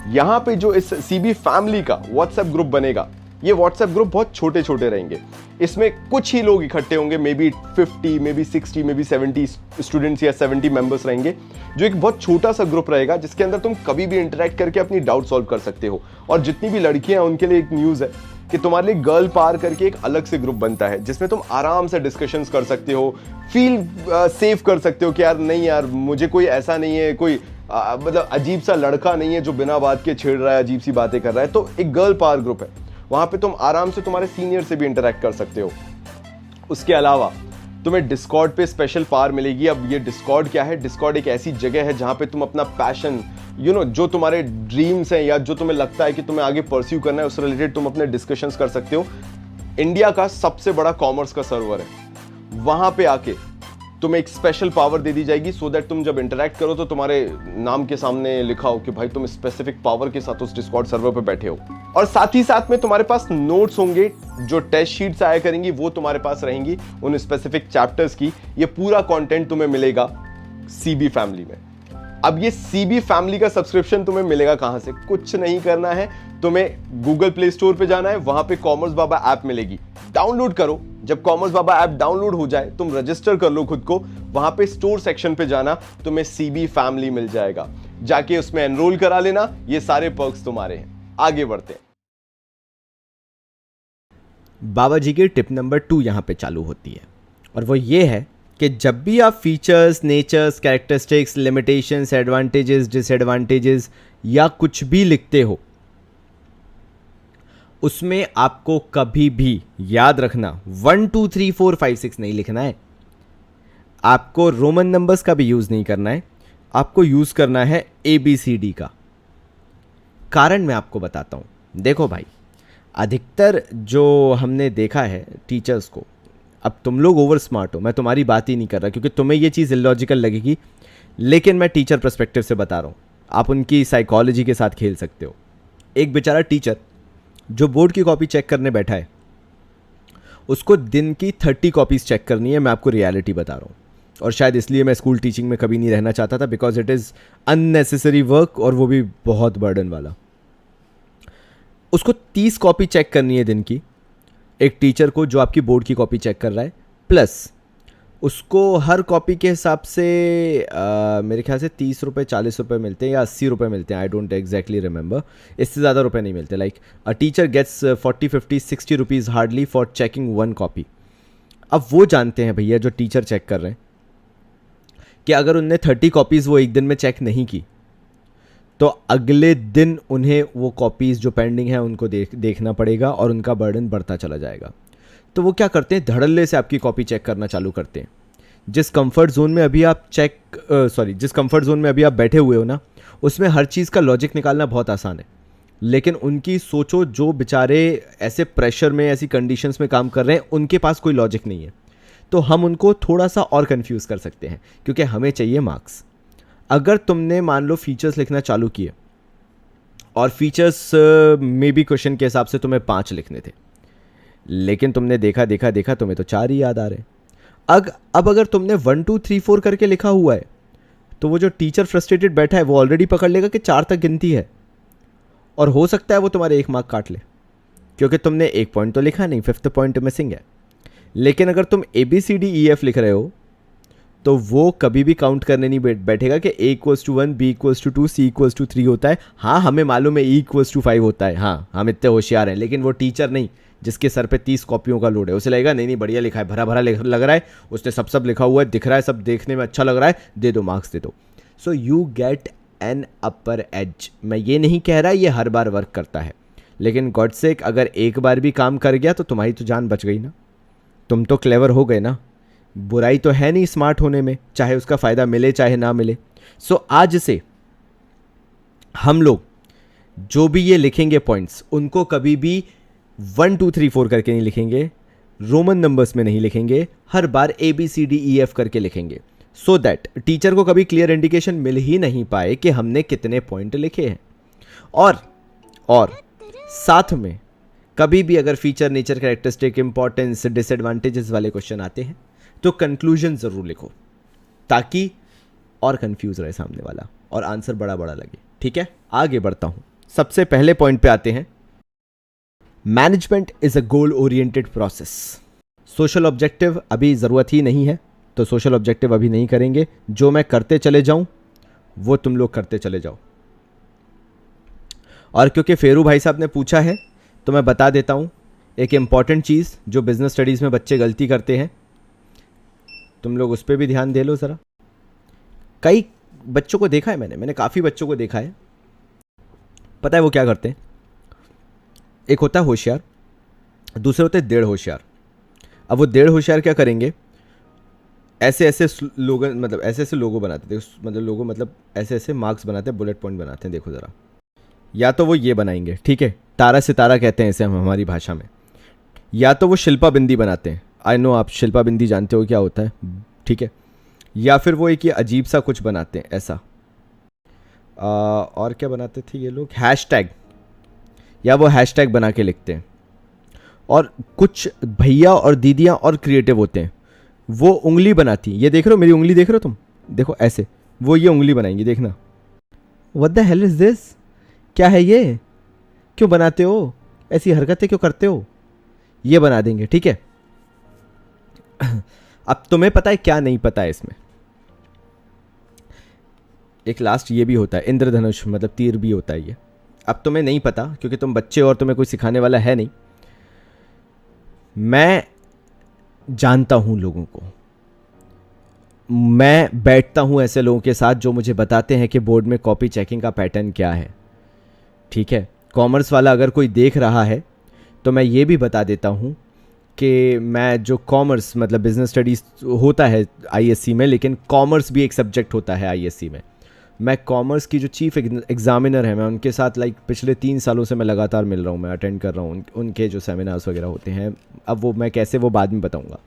यहां पे जो इस सीबी फैमिली का व्हाट्सएप ग्रुप बनेगा, ये व्हाट्सएप ग्रुप बहुत छोटे छोटे रहेंगे। इसमें कुछ ही लोग इकट्ठे होंगे, may be 50, may be 60, may be 70 students या 70 मेंबर्स रहेंगे, जो एक बहुत छोटा सा ग्रुप रहेगा जिसके अंदर तुम कभी भी इंटरेक्ट करके अपनी डाउट सॉल्व कर सकते हो। और जितनी भी लड़कियां हैं उनके लिए एक न्यूज़ है कि तुम्हारे लिए गर्ल पार करके एक अलग से ग्रुप बनता है जिसमें तुम आराम से डिस्कशंस कर सकते हो, फील सेफ कर सकते हो कि यार नहीं यार, मुझे कोई ऐसा नहीं है, कोई मतलब अजीब सा लड़का नहीं है जो बिना बात के छेड़ रहा है, अजीब सी बातें कर रहा है। तो एक गर्ल पावर ग्रुप है, वहां पे तुम आराम से तुम्हारे सीनियर से भी इंटरेक्ट कर सकते हो। उसके अलावा तुम्हें डिस्कॉर्ड पे स्पेशल पावर मिलेगी। अब ये डिस्कॉर्ड क्या है? डिस्कॉर्ड एक ऐसी जगह है जहां पे तुम अपना पैशन, जो तुम्हारे ड्रीम्स हैं या जो तुम्हें लगता है कि तुम्हें आगे परस्यू करना है, उस रिलेटेड तुम अपने डिस्कशंस कर सकते हो। इंडिया का सबसे बड़ा कॉमर्स का सर्वर है, वहां पे आके तुम्हें एक स्पेशल पावर दे दी जाएगी सो दैट तुम जब इंटरेक्ट करो तो तुम्हारे नाम के सामने लिखा हो कि भाई तुम स्पेसिफिक पावर के साथ उस डिस्कॉर्ड सर्वर पे बैठे हो। और साथ ही साथ में तुम्हारे पास नोट्स होंगे, जो टेस्ट शीट्स आया करेंगी वो तुम्हारे पास रहेंगी उन स्पेसिफिक चैप्टर्स की। ये पूरा कंटेंट तुम्हें मिलेगा सीबी फैमिली में। अब ये सीबी फैमिली का सब्सक्रिप्शन तुम्हें मिलेगा कहां से? कुछ नहीं करना है, तुम्हें गूगल प्ले स्टोर पे जाना है, वहां पे कॉमर्स बाबा ऐप मिलेगी, डाउनलोड करो। जब कॉमर्स बाबा ऐप डाउनलोड हो जाए तुम रजिस्टर कर लो खुद को, वहां पे स्टोर सेक्शन पे जाना, तुम्हें सीबी फैमिली मिल जाएगा, जाके उसमें एनरोल करा लेना। ये सारे पर्क्स तुम्हारे हैं। आगे बढ़ते हैं। बाबा जी की टिप नंबर 2 यहाँ पे चालू होती है और वो ये है कि जब भी आप features, natures, characteristics, limitations, advantages, disadvantages या कुछ भी लिखते हो, उसमें आपको कभी भी याद रखना 1 2 3 4 5 6 नहीं लिखना है। आपको रोमन नंबर्स का भी यूज़ नहीं करना है, आपको यूज़ करना है ABCD का। कारण मैं आपको बताता हूं। देखो भाई, अधिकतर जो हमने देखा है टीचर्स को, अब तुम लोग ओवर स्मार्ट हो, मैं तुम्हारी बात ही नहीं कर रहा क्योंकि तुम्हें ये चीज़ इलॉजिकल लगेगी, लेकिन मैं टीचर पर्सपेक्टिव से बता रहा हूँ। आप उनकी साइकोलॉजी के साथ खेल सकते हो। एक बेचारा टीचर जो बोर्ड की कॉपी चेक करने बैठा है, उसको दिन की 30 कॉपीज़ चेक करनी है। मैं आपको रियलिटी बता रहा हूँ, और शायद इसलिए मैं स्कूल टीचिंग में कभी नहीं रहना चाहता था, because it is unnecessary work और वो भी बहुत बर्डन वाला। उसको 30 कॉपी चेक करनी है दिन की, एक टीचर को जो आपकी बोर्ड की कॉपी चेक कर रहा है, प्लस उसको हर कॉपी के हिसाब से मेरे ख्याल से 30 रुपये 40 रुपये मिलते हैं या 80 रुपये मिलते हैं, आई डोंट एग्जैक्टली रिमेंबर। इससे ज़्यादा रुपये नहीं मिलते। Like a teacher gets 40-50-60 rupees hardly for checking one copy. अब वो जानते हैं भैया जो टीचर चेक कर रहे हैं कि अगर उनने 30 कॉपीज़ वो एक दिन में चेक नहीं की तो अगले दिन उन्हें वो कॉपीज़ जो पेंडिंग है उनको देखना पड़ेगा और उनका बर्डन बढ़ता चला जाएगा। तो वो क्या करते हैं, धड़ल्ले से आपकी कॉपी चेक करना चालू करते हैं। जिस कंफर्ट जोन में अभी आप जिस कंफर्ट जोन में अभी आप बैठे हुए हो ना, उसमें हर चीज़ का लॉजिक निकालना बहुत आसान है। लेकिन उनकी सोचो जो बेचारे ऐसे प्रेशर में ऐसी कंडीशंस में काम कर रहे हैं, उनके पास कोई लॉजिक नहीं है। तो हम उनको थोड़ा सा और कंफ्यूज कर सकते हैं क्योंकि हमें चाहिए मार्क्स। अगर तुमने मान लो फीचर्स लिखना चालू किए और फीचर्स में भी क्वेश्चन के हिसाब से तुम्हें 5 लिखने थे, लेकिन तुमने देखा तुम्हें तो 4 ही याद आ रहे हैं। अब अगर तुमने 1 2 3 4 करके लिखा हुआ है तो वो जो टीचर फ्रस्ट्रेटेड बैठा है वो ऑलरेडी पकड़ लेगा कि 4 तक गिनती है, और हो सकता है वो तुम्हारे 1 मार्क काट ले क्योंकि तुमने 1 पॉइंट तो लिखा नहीं, 5th पॉइंट मिसिंग है। लेकिन अगर तुम ABCDEF लिख रहे हो तो वो कभी भी काउंट करने नहीं बैठेगा कि A = 1, B = 2, C = 3 होता है। हाँ, हमें मालूम है E = 5 होता है, हाँ हम इतने होशियार हैं, लेकिन वो टीचर नहीं जिसके सर पे 30 कॉपियों का लोड है। उसे लगेगा नहीं बढ़िया लिखा है, भरा भरा लग रहा है, उसने सब लिखा हुआ है, दिख रहा है, सब देखने में अच्छा लग रहा है, दे दो मार्क्स दे दो। So you get an upper as. मैं ये नहीं कह रहा ये हर बार वर्क करता है, लेकिन गॉड सेक अगर एक बार भी काम कर गया तो तुम्हारी तो जान बच गई ना, तुम तो क्लेवर हो गए ना। बुराई तो है नहीं स्मार्ट होने में, चाहे उसका फ़ायदा मिले चाहे ना मिले। सो आज से हम लोग जो भी ये लिखेंगे पॉइंट्स, उनको कभी भी 1 2 3 4 करके नहीं लिखेंगे, रोमन नंबर्स में नहीं लिखेंगे, हर बार ABCDEF करके लिखेंगे, सो दैट टीचर को कभी क्लियर इंडिकेशन मिल ही नहीं पाए कि हमने कितने पॉइंट लिखे हैं। और साथ में कभी भी अगर feature, nature, characteristic, importance, disadvantages वाले क्वेश्चन आते हैं तो कंक्लूजन ज़रूर लिखो ताकि और कंफ्यूज रहे सामने वाला और आंसर बड़ा बड़ा लगे। ठीक है, आगे बढ़ता हूं। सबसे पहले पॉइंट पे आते हैं, management is a goal oriented process. Social objective अभी ज़रूरत ही नहीं है तो सोशल ऑब्जेक्टिव अभी नहीं करेंगे। जो मैं करते चले जाऊं वो तुम लोग करते चले जाओ। और क्योंकि फेरू भाई साहब ने पूछा है तो मैं बता देता हूं एक इंपॉर्टेंट चीज़ जो बिजनेस स्टडीज़ में बच्चे गलती करते हैं, तुम लोग उस पर भी ध्यान दे लो ज़रा। कई बच्चों को देखा है मैंने काफ़ी बच्चों को देखा है, पता है वो क्या करते हैं, एक होता है होशियार, दूसरे होते हैं डेढ़ होशियार। अब वो डेढ़ होशियार क्या करेंगे, ऐसे ऐसे लोगो बनाते थे, मतलब ऐसे ऐसे मार्क्स बनाते हैं, बुलेट पॉइंट बनाते हैं। देखो ज़रा, या तो वो ये बनाएंगे, ठीक है, तारा सितारा कहते हैं इसे हम हमारी भाषा में, या तो वो शिल्पा बिंदी बनाते हैं। आई नो आप शिल्पा बिंदी जानते हो क्या होता है, ठीक है। या फिर वो एक ये अजीब सा कुछ बनाते हैं ऐसा, और क्या बनाते थे ये लोग, हैशटैग, या वो हैशटैग बना के लिखते हैं। और कुछ भैया और दीदियाँ और क्रिएटिव होते हैं, वो उंगली बनाती, ये देख रहे हो मेरी उंगली देख रहे हो तुम, देखो ऐसे, वो ये उंगली बनाएंगी, देखना। What the hell is this, क्या है ये, क्यों बनाते हो ऐसी हरकतें, क्यों करते हो, ये बना देंगे, ठीक है। अब तुम्हें पता है क्या नहीं पता है इसमें, एक लास्ट ये भी होता है, इंद्रधनुष मतलब तीर भी होता है ये। अब तुम्हें नहीं पता क्योंकि तुम बच्चे और तुम्हें कोई सिखाने वाला है नहीं। मैं जानता हूं लोगों को, मैं बैठता हूं ऐसे लोगों के साथ जो मुझे बताते हैं कि बोर्ड में कॉपी चेकिंग का पैटर्न क्या है, ठीक है। कॉमर्स वाला अगर कोई देख रहा है तो मैं ये भी बता देता हूं कि मैं जो कॉमर्स मतलब बिजनेस स्टडीज़ होता है ISC में, लेकिन कॉमर्स भी एक सब्जेक्ट होता है ISC में। मैं कॉमर्स की जो चीफ एग्जामिनर है, मैं उनके साथ पिछले 3 सालों से मैं लगातार मिल रहा हूँ, मैं अटेंड कर रहा हूँ उनके जो सेमिनार्स वगैरह होते हैं। अब वो मैं कैसे, वो बाद में बताऊँगा।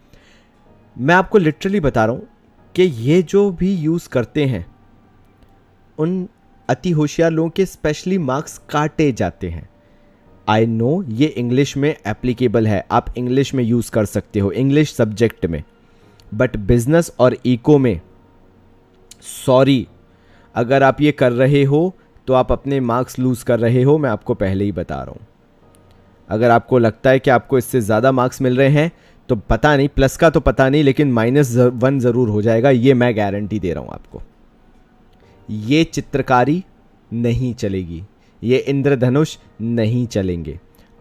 मैं आपको लिटरली बता रहा हूँ कि ये जो भी यूज़ करते हैं उन अति होशियार लोगों के स्पेशली मार्क्स काटे जाते हैं। आई नो ये इंग्लिश में एप्लीकेबल है, आप इंग्लिश में यूज़ कर सकते हो, इंग्लिश सब्जेक्ट में, बट बिजनेस और इको में सॉरी, अगर आप ये कर रहे हो तो आप अपने मार्क्स लूज़ कर रहे हो। मैं आपको पहले ही बता रहा हूँ, अगर आपको लगता है कि आपको इससे ज़्यादा मार्क्स मिल रहे हैं तो पता नहीं, प्लस का तो पता नहीं, लेकिन -1 ज़रूर हो जाएगा, ये मैं गारंटी दे रहा हूँ आपको। ये चित्रकारी नहीं चलेगी, ये इंद्रधनुष नहीं चलेंगे।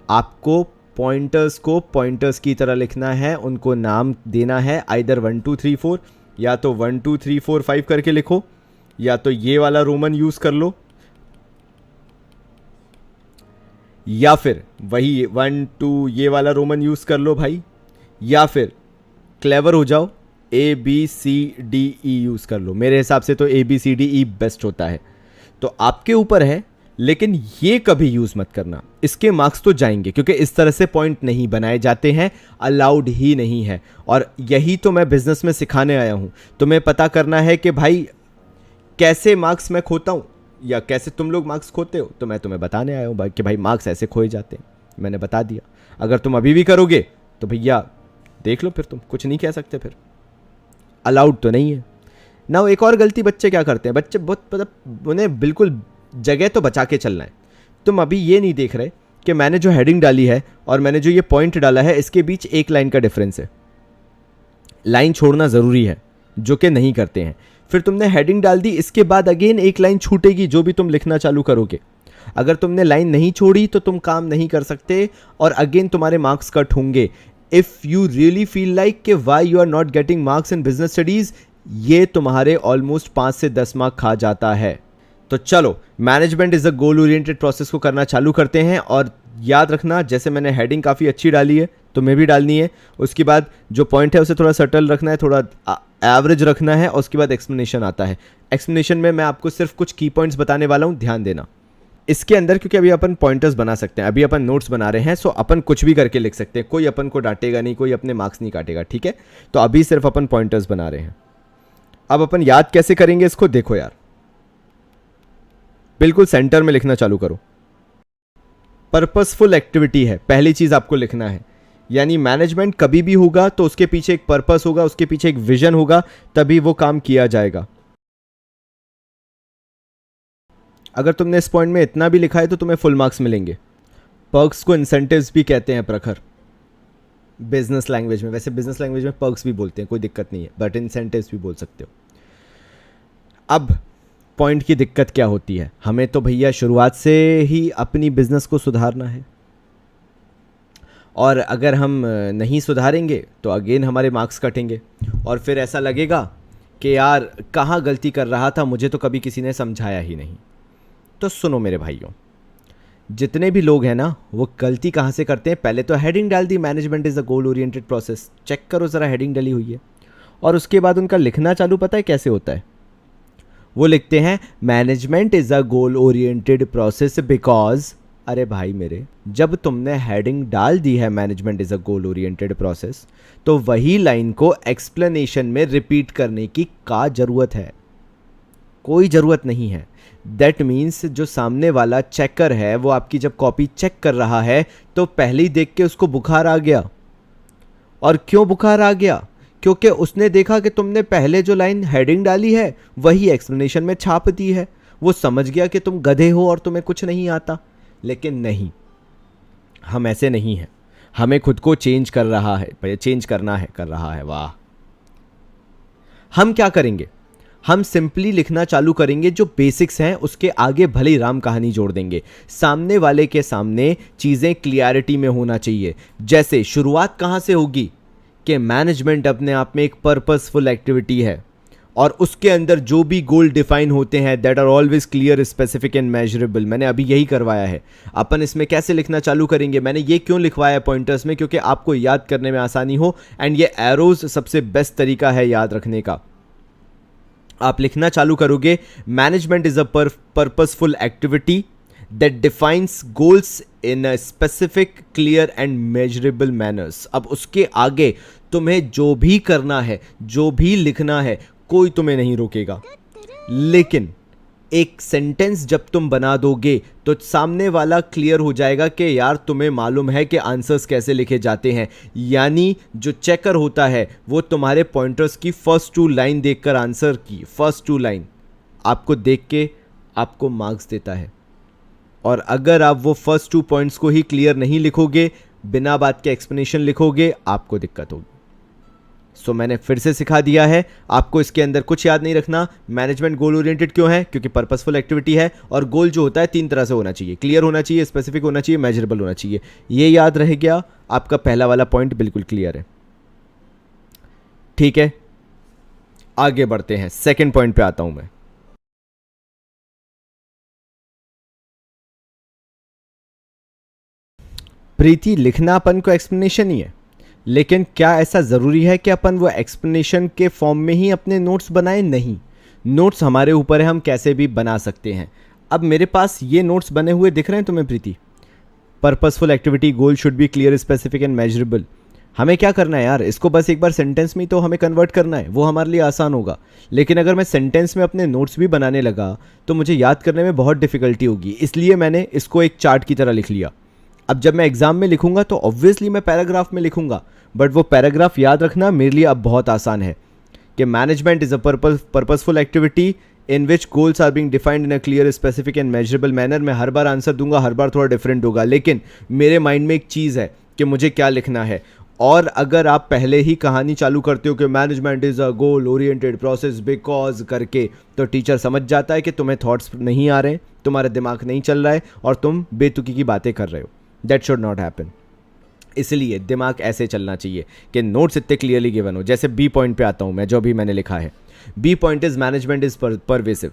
आपको पॉइंटर्स को पॉइंटर्स की तरह लिखना है, उनको नाम देना है, आइदर 1 2 3 4, या तो 1 2 3 4 5 करके लिखो, या तो ये वाला रोमन यूज कर लो, या फिर वही 1 2 ये वाला रोमन यूज कर लो भाई, या फिर क्लेवर हो जाओ, ABCDE यूज कर लो। मेरे हिसाब से तो ABCDE बेस्ट होता है, तो आपके ऊपर है, लेकिन ये कभी यूज मत करना, इसके मार्क्स तो जाएंगे, क्योंकि इस तरह से पॉइंट नहीं बनाए जाते हैं, अलाउड ही नहीं है। और यही तो मैं बिजनेस में सिखाने आया हूं। तुम्हें पता करना है कि भाई कैसे मार्क्स मैं खोता हूं, या कैसे तुम लोग मार्क्स खोते हो, तो मैं तुम्हें बताने आया हूं कि भाई मार्क्स ऐसे खोए जाते हैं, मैंने बता दिया। अगर तुम अभी भी करोगे तो भैया देख लो, फिर तुम कुछ नहीं कह सकते, फिर अलाउड तो नहीं है ना। एक और गलती बच्चे क्या करते हैं, बच्चे बहुत मतलब उन्हें बिल्कुल जगह तो बचा के चलना है। तुम अभी ये नहीं देख रहे कि मैंने जो हेडिंग डाली है और मैंने जो ये पॉइंट डाला है, इसके बीच एक लाइन का डिफरेंस है। लाइन छोड़ना ज़रूरी है, जो कि नहीं करते हैं। फिर तुमने हेडिंग डाल दी, इसके बाद अगेन एक लाइन छूटेगी जो भी तुम लिखना चालू करोगे। अगर तुमने लाइन नहीं छोड़ी तो तुम काम नहीं कर सकते, और अगेन तुम्हारे मार्क्स कट होंगे। If you really feel like कि why you are not getting marks in business studies, ये तुम्हारे ऑलमोस्ट 5 से 10 मार्क खा जाता है। तो चलो, management is a goal oriented process को करना चालू करते हैं। और याद रखना, जैसे मैंने हेडिंग काफ़ी अच्छी डाली है, तुम्हें भी डालनी है। उसके बाद जो पॉइंट है उसे थोड़ा सटल रखना है, थोड़ा एवरेज रखना है, और उसके बाद एक्सप्लेनेशन आता है। एक्सप्लेनेशन में मैं आपको सिर्फ कुछ की पॉइंट्स बताने वाला हूँ, ध्यान देना इसके अंदर, क्योंकि अभी अपन पॉइंटर्स बना सकते हैं, अभी अपन नोट्स बना रहे हैं, सो अपन कुछ भी करके लिख सकते हैं, कोई अपन को डांटेगा नहीं, कोई अपने मार्क्स नहीं काटेगा, ठीक है। तो अभी सिर्फ अपन पॉइंटर्स बना रहे हैं। अब अपन याद कैसे करेंगे इसको, देखो यार, बिल्कुल सेंटर में लिखना चालू करो। पर्पसफुल एक्टिविटी है पहली चीज आपको लिखना है, यानी मैनेजमेंट कभी भी होगा तो उसके पीछे एक पर्पस होगा, उसके पीछे एक विजन होगा, तभी वो काम किया जाएगा। अगर तुमने इस पॉइंट में इतना भी लिखा है तो तुम्हें फुल मार्क्स मिलेंगे। पर्क्स को इंसेंटिव्स भी कहते हैं प्रखर, बिजनेस लैंग्वेज में। वैसे बिजनेस लैंग्वेज में पर्क्स भी बोलते हैं, कोई दिक्कत नहीं है, बट इंसेंटिव्स भी बोल सकते हो। अब पॉइंट की दिक्कत क्या होती है, हमें तो भैया शुरुआत से ही अपनी बिजनेस को सुधारना है, और अगर हम नहीं सुधारेंगे तो अगेन हमारे मार्क्स कटेंगे, और फिर ऐसा लगेगा कि यार कहाँ गलती कर रहा था, मुझे तो कभी किसी ने समझाया ही नहीं। तो सुनो मेरे भाइयों, जितने भी लोग हैं ना, वो गलती कहाँ से करते हैं, पहले तो हेडिंग डाल दी, management is a goal oriented process, check करो ज़रा हेडिंग डली हुई है, और उसके बाद उनका लिखना चालू पता है कैसे होता है, वो लिखते हैं management is a goal oriented process because. अरे भाई मेरे, जब तुमने हेडिंग डाल दी है management is a goal oriented process, तो वही लाइन को एक्सप्लेनेशन में रिपीट करने की का ज़रूरत है, कोई ज़रूरत नहीं है। दैट मीन्स जो सामने वाला चेकर है वो आपकी जब कॉपी चेक कर रहा है तो पहले ही देख के उसको बुखार आ गया। और क्यों बुखार आ गया, क्योंकि उसने देखा कि तुमने पहले जो लाइन हेडिंग डाली है वही एक्सप्लेनेशन में छाप दी है। वो समझ गया कि तुम गधे हो और तुम्हें कुछ नहीं आता। लेकिन नहीं, हम ऐसे नहीं हैं, हमें खुद को चेंज कर रहा है, चेंज करना है, कर रहा है। वाह, हम क्या करेंगे, हम सिंपली लिखना चालू करेंगे, जो बेसिक्स हैं उसके आगे भले ही राम कहानी जोड़ देंगे। सामने वाले के सामने चीज़ें क्लियरिटी में होना चाहिए। जैसे शुरुआत कहाँ से होगी कि मैनेजमेंट अपने आप में एक पर्पसफुल एक्टिविटी है, और उसके अंदर जो भी गोल डिफाइन होते हैं that are always clear, specific and measurable. मैंने अभी यही करवाया है। अपन इसमें कैसे लिखना चालू करेंगे, मैंने ये क्यों लिखवाया है पॉइंटर्स में, क्योंकि आपको याद करने में आसानी हो, एंड ये एरोज सबसे बेस्ट तरीका है याद रखने का। आप लिखना चालू करोगे management is a purposeful activity that defines goals in a specific, clear and measurable manners. अब उसके आगे तुम्हें जो भी करना है, जो भी लिखना है, कोई तुम्हें नहीं रोकेगा। लेकिन एक सेंटेंस जब तुम बना दोगे तो सामने वाला क्लियर हो जाएगा कि यार तुम्हें मालूम है कि आंसर्स कैसे लिखे जाते हैं। यानी जो चेकर होता है वो तुम्हारे पॉइंटर्स की फर्स्ट 2 लाइन देखकर, आंसर की फर्स्ट 2 लाइन आपको देख के आपको मार्क्स देता है। और अगर आप वो फर्स्ट 2 पॉइंट्स को ही क्लियर नहीं लिखोगे, बिना बात के एक्सप्लेनेशन लिखोगे आपको दिक्कत होगी। सो मैंने फिर से सिखा दिया है, आपको इसके अंदर कुछ याद नहीं रखना। मैनेजमेंट गोल ओरिएंटेड क्यों है? क्योंकि पर्पसफुल एक्टिविटी है, और गोल जो होता है 3 तरह से होना चाहिए, क्लियर होना चाहिए, स्पेसिफिक होना चाहिए, मेजरेबल होना चाहिए। ये याद रह गया, आपका पहला वाला पॉइंट बिल्कुल क्लियर है। ठीक है, आगे बढ़ते हैं, सेकेंड पॉइंट पे आता हूं मैं। प्रीति, लिखना अपन को एक्सप्लेनेशन ही है, लेकिन क्या ऐसा ज़रूरी है कि अपन वो एक्सप्लेनेशन के फॉर्म में ही अपने नोट्स बनाएं? नहीं, नोट्स हमारे ऊपर है, हम कैसे भी बना सकते हैं। अब मेरे पास ये नोट्स बने हुए दिख रहे हैं तुम्हें Preeti? Purposeful activity, goal should be clear, specific and measurable. हमें क्या करना है यार, इसको बस एक बार सेंटेंस में तो हमें कन्वर्ट करना है, वो हमारे लिए आसान होगा। लेकिन अगर मैं सेंटेंस में अपने नोट्स भी बनाने लगा तो मुझे याद करने में बहुत डिफिकल्टी होगी, इसलिए मैंने इसको एक चार्ट की तरह लिख लिया। अब जब मैं एग्जाम में लिखूंगा तो ऑब्वियसली मैं पैराग्राफ में लिखूंगा, बट वो पैराग्राफ याद रखना मेरे लिए अब बहुत आसान है कि management is a purposeful activity in which goals are being defined in a clear, specific and measurable manner. मैं हर बार आंसर दूंगा, हर बार थोड़ा डिफरेंट होगा, लेकिन मेरे माइंड में एक चीज़ है कि मुझे क्या लिखना है। और अगर आप पहले ही कहानी चालू करते हो कि management is a goal oriented process because करके, तो टीचर समझ जाता है कि तुम्हें थॉट्स नहीं आ रहे हैं, तुम्हारा दिमाग नहीं चल रहा है और तुम बेतुकी की बातें कर रहे हो। That should not happen. इसलिए दिमाग ऐसे चलना चाहिए कि नोट्स इतने क्लियरली गिवन हो। जैसे बी पॉइंट पे आता हूं मैं, जो भी मैंने लिखा है, B point is management is pervasive.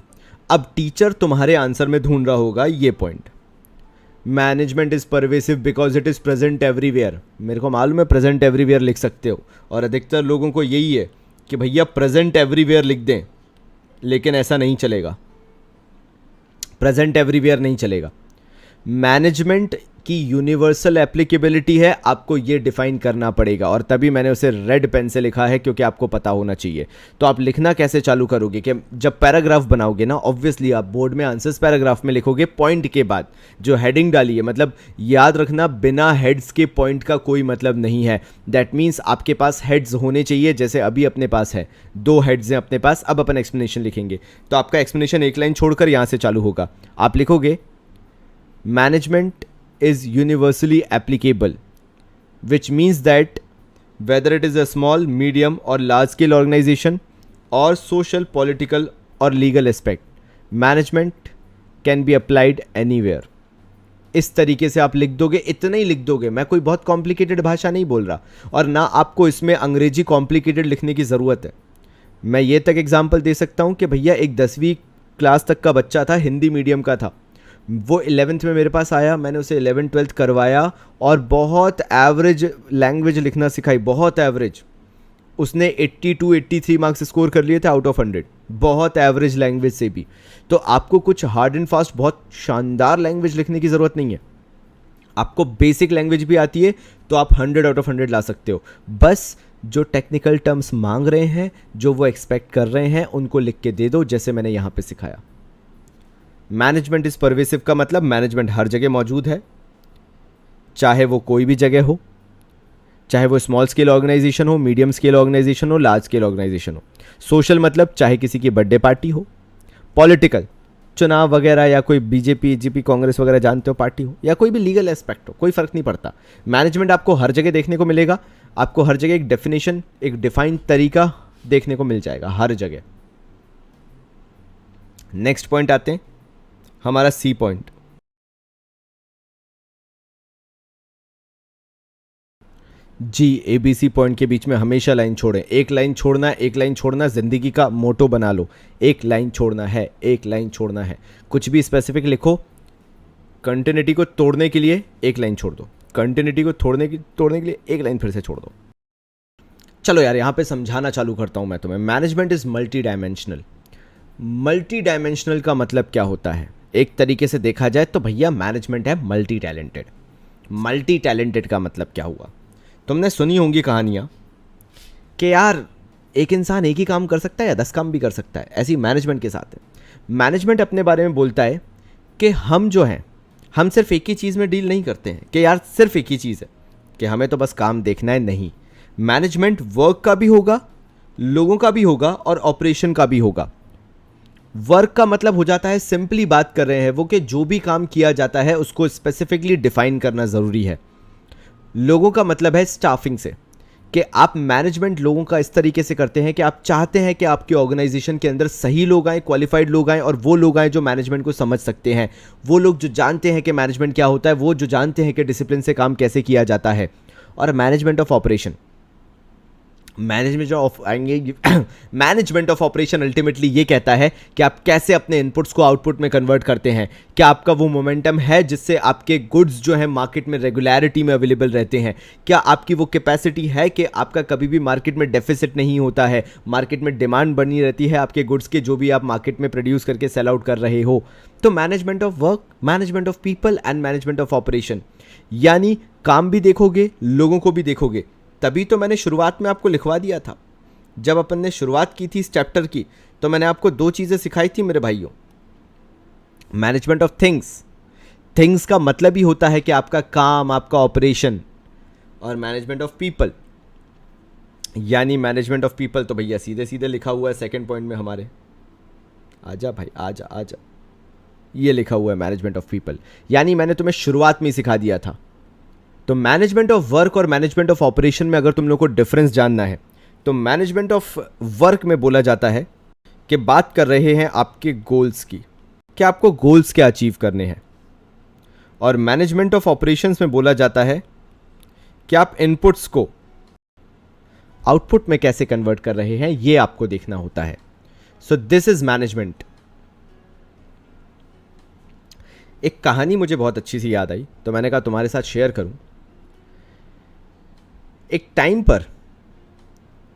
अब टीचर तुम्हारे आंसर में ढूंढ रहा होगा ये point, management is pervasive because it is present everywhere. मेरे को मालूम है प्रेजेंट एवरीवेयर लिख सकते हो, और अधिकतर लोगों को यही है कि भैया प्रेजेंट एवरीवेयर लिख दें, लेकिन ऐसा नहीं चलेगा, प्रेजेंट एवरीवेयर नहीं चलेगा। मैनेजमेंट की यूनिवर्सल एप्लीकेबिलिटी है, आपको ये डिफाइन करना पड़ेगा, और तभी मैंने उसे रेड पेन से लिखा है क्योंकि आपको पता होना चाहिए। तो आप लिखना कैसे चालू करोगे कि जब पैराग्राफ बनाओगे ना, ऑब्वियसली आप बोर्ड में आंसर्स पैराग्राफ में लिखोगे, पॉइंट के बाद जो हेडिंग डाली है, मतलब याद रखना बिना हेड्स के पॉइंट का कोई मतलब नहीं है। दैट मीन्स आपके पास हेड्स होने चाहिए, जैसे अभी अपने पास है 2 हेड्स हैं अपने पास। अब अपन एक्सप्लेनेशन लिखेंगे तो आपका एक्सप्लेनेशन एक लाइन छोड़कर यहां से चालू होगा। आप लिखोगे management is universally applicable, which means that whether it is a small, medium or large scale organization or social, political or legal aspect, management can be applied anywhere. इस तरीके से आप लिख दोगे, इतना ही लिख दोगे, मैं कोई बहुत कॉम्प्लिकेटेड भाषा नहीं बोल रहा, और ना आपको इसमें अंग्रेजी कॉम्प्लिकेटेड लिखने की ज़रूरत है। मैं ये तक एग्जाम्पल दे सकता हूँ कि भैया एक 10वीं क्लास तक का बच्चा था, हिंदी मीडियम का था, वो 11th में मेरे पास आया, मैंने उसे 11th 12th करवाया और बहुत एवरेज लैंग्वेज लिखना सिखाई, बहुत एवरेज। उसने 82 83 मार्क्स स्कोर कर लिए थे आउट ऑफ 100, बहुत एवरेज लैंग्वेज से भी। तो आपको कुछ हार्ड एंड फास्ट बहुत शानदार लैंग्वेज लिखने की ज़रूरत नहीं है, आपको बेसिक लैंग्वेज भी आती है तो आप 100 आउट ऑफ 100 ला सकते हो। बस जो टेक्निकल टर्म्स मांग रहे हैं, जो वो एक्सपेक्ट कर रहे हैं, उनको लिख के दे दो, जैसे मैंने यहाँ पे सिखाया। मैनेजमेंट इज परवेसिव का मतलब मैनेजमेंट हर जगह मौजूद है, चाहे वो कोई भी जगह हो, चाहे वो स्मॉल स्केल ऑर्गेनाइजेशन हो, मीडियम स्केल ऑर्गेनाइजेशन हो, लार्ज स्केल ऑर्गेनाइजेशन हो। सोशल मतलब चाहे किसी की बर्थडे पार्टी हो, पॉलिटिकल चुनाव वगैरह, या कोई बीजेपी जीपी कांग्रेस वगैरह जानते हो पार्टी हो, या कोई भी लीगल एस्पेक्ट हो, कोई फर्क नहीं पड़ता। मैनेजमेंट आपको हर जगह देखने को मिलेगा, आपको हर जगह एक डेफिनेशन, एक डिफाइंड तरीका देखने को मिल जाएगा हर जगह। नेक्स्ट पॉइंट आते हैं, हमारा सी पॉइंट। जी, ABC पॉइंट के बीच में हमेशा लाइन छोड़ें। एक लाइन छोड़ना, एक लाइन छोड़ना जिंदगी का मोटो बना लो। एक लाइन छोड़ना है, एक लाइन छोड़ना है। कुछ भी स्पेसिफिक लिखो, कंटिन्यूटी को तोड़ने के लिए एक लाइन छोड़ दो, कंटिन्यूटी को तोड़ने के लिए एक लाइन फिर से छोड़ दो। चलो यार, यहां पे समझाना चालू करता हूं मैं तुम्हें। Management is multi dimensional. Multi dimensional का मतलब क्या होता है? एक तरीके से देखा जाए तो भैया मैनेजमेंट है मल्टी टैलेंटेड। मल्टी टैलेंटेड का मतलब क्या हुआ? तुमने सुनी होंगी कहानियाँ कि यार एक इंसान एक ही काम कर सकता है या 10 काम भी कर सकता है, ऐसी मैनेजमेंट के साथ है। मैनेजमेंट अपने बारे में बोलता है कि हम जो हैं, हम सिर्फ एक ही चीज़ में डील नहीं करते हैं कि यार सिर्फ एक ही चीज़ है कि हमें तो बस काम देखना है। नहीं, मैनेजमेंट वर्क का भी होगा, लोगों का भी होगा और ऑपरेशन का भी होगा। वर्क का मतलब हो जाता है, सिंपली बात कर रहे हैं वो, कि जो भी काम किया जाता है उसको स्पेसिफिकली डिफाइन करना ज़रूरी है। लोगों का मतलब है स्टाफिंग से, कि आप मैनेजमेंट लोगों का इस तरीके से करते हैं कि आप चाहते हैं कि आपके ऑर्गेनाइजेशन के अंदर सही लोग आए, क्वालिफाइड लोग आए, और वो लोग आए जो मैनेजमेंट को समझ सकते हैं, वो लोग जो जानते हैं कि मैनेजमेंट क्या होता है, वो जो जानते हैं कि डिसिप्लिन से काम कैसे किया जाता है। और management of operation, management of operation ultimately ये कहता है कि आप कैसे अपने इनपुट्स को आउटपुट में कन्वर्ट करते हैं। क्या आपका वो मोमेंटम है जिससे आपके गुड्स जो है मार्केट में रेगुलरिटी में अवेलेबल रहते हैं? क्या आपकी वो कैपेसिटी है कि आपका कभी भी मार्केट में डेफिसिट नहीं होता है, मार्केट में डिमांड बनी रहती है आपके गुड्स के, जो भी आप मार्केट में प्रोड्यूस करके सेल आउट कर रहे हो? तो management of work, management of people and management of operation, यानी काम भी देखोगे, लोगों को भी देखोगे। तभी तो मैंने शुरुआत में आपको लिखवा दिया था, जब अपन ने शुरुआत की थी इस चैप्टर की, तो मैंने आपको 2 चीजें सिखाई थी मेरे भाइयों। मैनेजमेंट ऑफ थिंग्स, थिंग्स का मतलब ही होता है कि आपका काम, आपका ऑपरेशन। और मैनेजमेंट ऑफ पीपल, यानी मैनेजमेंट ऑफ पीपल तो भैया सीधे सीधे लिखा हुआ है सेकंड पॉइंट में हमारे। आजा भाई, आजा आजा, ये लिखा हुआ है मैनेजमेंट ऑफ पीपल, यानी मैंने तुम्हें शुरुआत में ही सिखा दिया था। तो मैनेजमेंट ऑफ वर्क और मैनेजमेंट ऑफ ऑपरेशन में अगर तुम लोग को डिफरेंस जानना है, तो मैनेजमेंट ऑफ वर्क में बोला जाता है कि बात कर रहे हैं आपके गोल्स की, कि आपको गोल्स क्या अचीव करने हैं। और मैनेजमेंट ऑफ ऑपरेशंस में बोला जाता है कि आप इनपुट्स को आउटपुट में कैसे कन्वर्ट कर रहे हैं, ये आपको देखना होता है। So this is management. एक कहानी मुझे बहुत अच्छी सी याद आई, तो मैंने कहा तुम्हारे साथ शेयर करूं। एक टाइम पर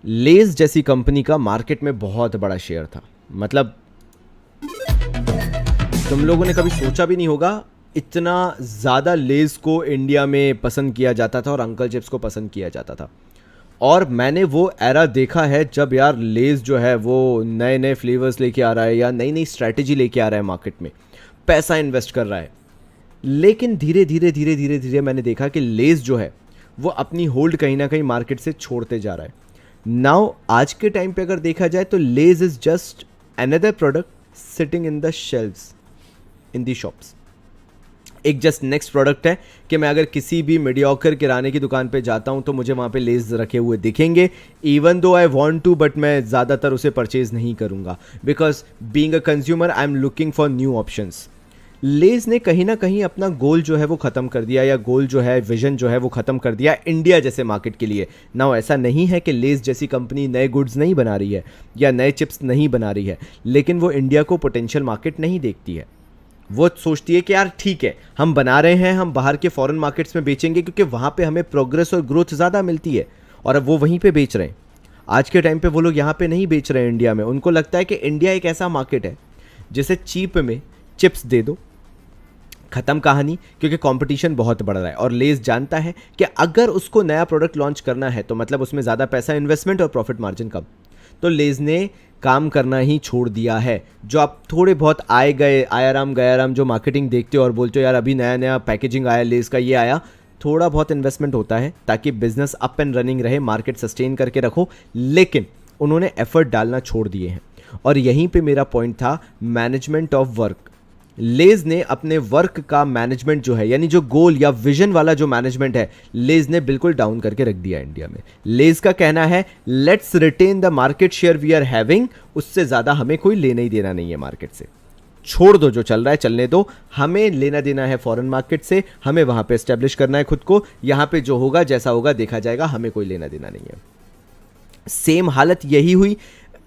लेज जैसी कंपनी का मार्केट में बहुत बड़ा शेयर था। मतलब तुम लोगों ने कभी सोचा भी नहीं होगा इतना ज़्यादा लेज को इंडिया में पसंद किया जाता था और अंकल चिप्स को पसंद किया जाता था। और मैंने वो एरा देखा है जब यार लेज जो है वो नए नए फ्लेवर्स लेके आ रहा है या नई नई स्ट्रैटेजी लेके आ रहा है, मार्केट में पैसा इन्वेस्ट कर रहा है। लेकिन धीरे धीरे धीरे धीरे धीरे मैंने देखा कि लेज जो है वो अपनी होल्ड कहीं ना कहीं मार्केट से छोड़ते जा रहा है। नाउ आज के टाइम पे अगर देखा जाए तो Lay's is just another product sitting in the shelves in the shops. एक जस्ट नेक्स्ट प्रोडक्ट है कि मैं अगर किसी भी मीडियोकर किराने की दुकान पे जाता हूं तो मुझे वहां पे लेज रखे हुए दिखेंगे, even though I want to, but मैं ज़्यादातर उसे परचेज नहीं करूंगा, because being a consumer I am looking for new options. Lay's ने कहीं ना कहीं अपना गोल जो है वो ख़त्म कर दिया, या गोल जो है, विजन जो है वो ख़त्म कर दिया इंडिया जैसे मार्केट के लिए। ना ऐसा नहीं है कि लेज जैसी कंपनी नए गुड्स नहीं बना रही है या नए चिप्स नहीं बना रही है, लेकिन वो इंडिया को पोटेंशियल मार्केट नहीं देखती है। वो सोचती है कि यार ठीक है, हम बना रहे हैं, हम बाहर के फॉरेन मार्केट्स में बेचेंगे क्योंकि वहाँ पे हमें प्रोग्रेस और ग्रोथ ज़्यादा मिलती है, और अब वो वहीं पे बेच रहे हैं। आज के टाइम पे वो लोग यहाँ पे नहीं बेच रहे हैं इंडिया में। उनको लगता है कि इंडिया एक ऐसा मार्केट है जिसे चीप में चिप्स दे दो, खत्म कहानी, क्योंकि कंपटीशन बहुत बढ़ रहा है। और लेज जानता है कि अगर उसको नया प्रोडक्ट लॉन्च करना है तो मतलब उसमें ज़्यादा पैसा इन्वेस्टमेंट और प्रॉफिट मार्जिन कम। तो लेज ने काम करना ही छोड़ दिया है। जो आप थोड़े बहुत आए गए, आयाराम गयाराम जो मार्केटिंग देखते हो और बोलते हो यार अभी नया नया पैकेजिंग आया, लेज का ये आया, थोड़ा बहुत इन्वेस्टमेंट होता है ताकि बिजनेस अप एंड रनिंग रहे, मार्केट सस्टेन करके रखो, लेकिन उन्होंने एफर्ट डालना छोड़ दिए हैं। और यहीं पे मेरा पॉइंट था, मैनेजमेंट ऑफ वर्क। लेज ने अपने वर्क का मैनेजमेंट जो है, यानी जो गोल या विजन वाला जो मैनेजमेंट है, लेज ने बिल्कुल डाउन करके रख दिया इंडिया में। लेज का कहना है let's retain the market share we are having, उससे ज्यादा हमें कोई लेना ही देना नहीं है मार्केट से। छोड़ दो, जो चल रहा है चलने दो, हमें लेना देना है फॉरेन मार्केट से, हमें वहां पे एस्टेब्लिश करना है खुद को, यहां पे जो होगा जैसा होगा देखा जाएगा, हमें कोई लेना देना नहीं है। सेम हालत यही हुई,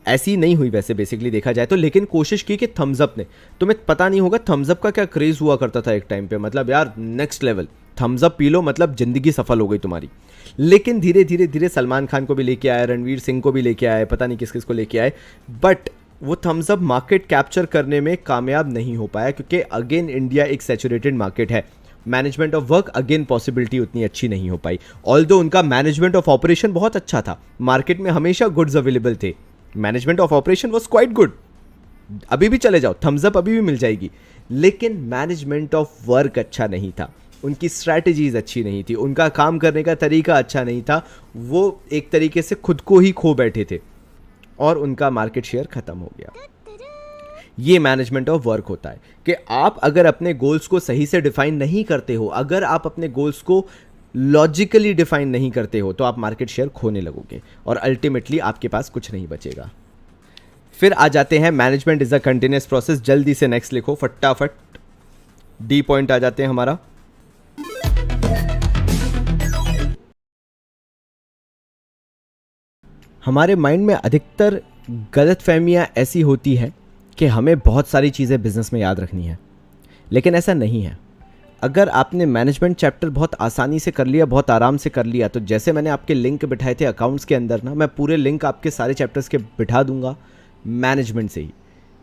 ऐसी नहीं हुई वैसे बेसिकली देखा जाए तो, लेकिन कोशिश की कि थम्स अप ने, तुम्हें पता नहीं होगा थम्स अप का क्या क्रेज हुआ करता था एक टाइम पे, मतलब यार नेक्स्ट लेवल, थम्स अप पी लो मतलब जिंदगी सफल हो गई तुम्हारी। लेकिन धीरे धीरे धीरे सलमान खान को भी लेके आए, रणवीर सिंह को भी लेके आए, पता नहीं किस किस को लेके आए, बट वो थम्स अप मार्केट कैप्चर करने में कामयाब नहीं हो पाया, क्योंकि अगेन इंडिया एक सैचुरेटेड मार्केट है। Management of work again possibility उतनी अच्छी नहीं हो पाई, ऑल्दो उनका मैनेजमेंट ऑफ ऑपरेशन बहुत अच्छा था, मार्केट में हमेशा गुड्स अवेलेबल थे, management of operation was quite good, अभी भी चले जाओ थम्स अप अभी भी मिल जाएगी, लेकिन मैनेजमेंट ऑफ वर्क अच्छा नहीं था, उनकी स्ट्रैटेजीज अच्छी नहीं थी, उनका काम करने का तरीका अच्छा नहीं था, वो एक तरीके से खुद को ही खो बैठे थे और उनका मार्केट शेयर खत्म हो गया। ये मैनेजमेंट ऑफ वर्क होता है कि आप अगर अपने गोल्स को सही से डिफाइन नहीं करते हो, अगर आप अपने गोल्स को लॉजिकली डिफाइन नहीं करते हो तो आप मार्केट शेयर खोने लगोगे और अल्टीमेटली आपके पास कुछ नहीं बचेगा। फिर आ जाते हैं management is a continuous process. जल्दी से नेक्स्ट लिखो फटाफट। डी पॉइंट आ जाते हैं हमारा। हमारे माइंड में अधिकतर गलतफहमियां ऐसी होती हैं कि हमें बहुत सारी चीज़ें बिजनेस में याद रखनी है, लेकिन ऐसा नहीं है। अगर आपने मैनेजमेंट चैप्टर बहुत आसानी से कर लिया, बहुत आराम से कर लिया, तो जैसे मैंने आपके लिंक बिठाए थे अकाउंट्स के अंदर ना, मैं पूरे लिंक आपके सारे चैप्टर्स के बिठा दूंगा मैनेजमेंट से ही।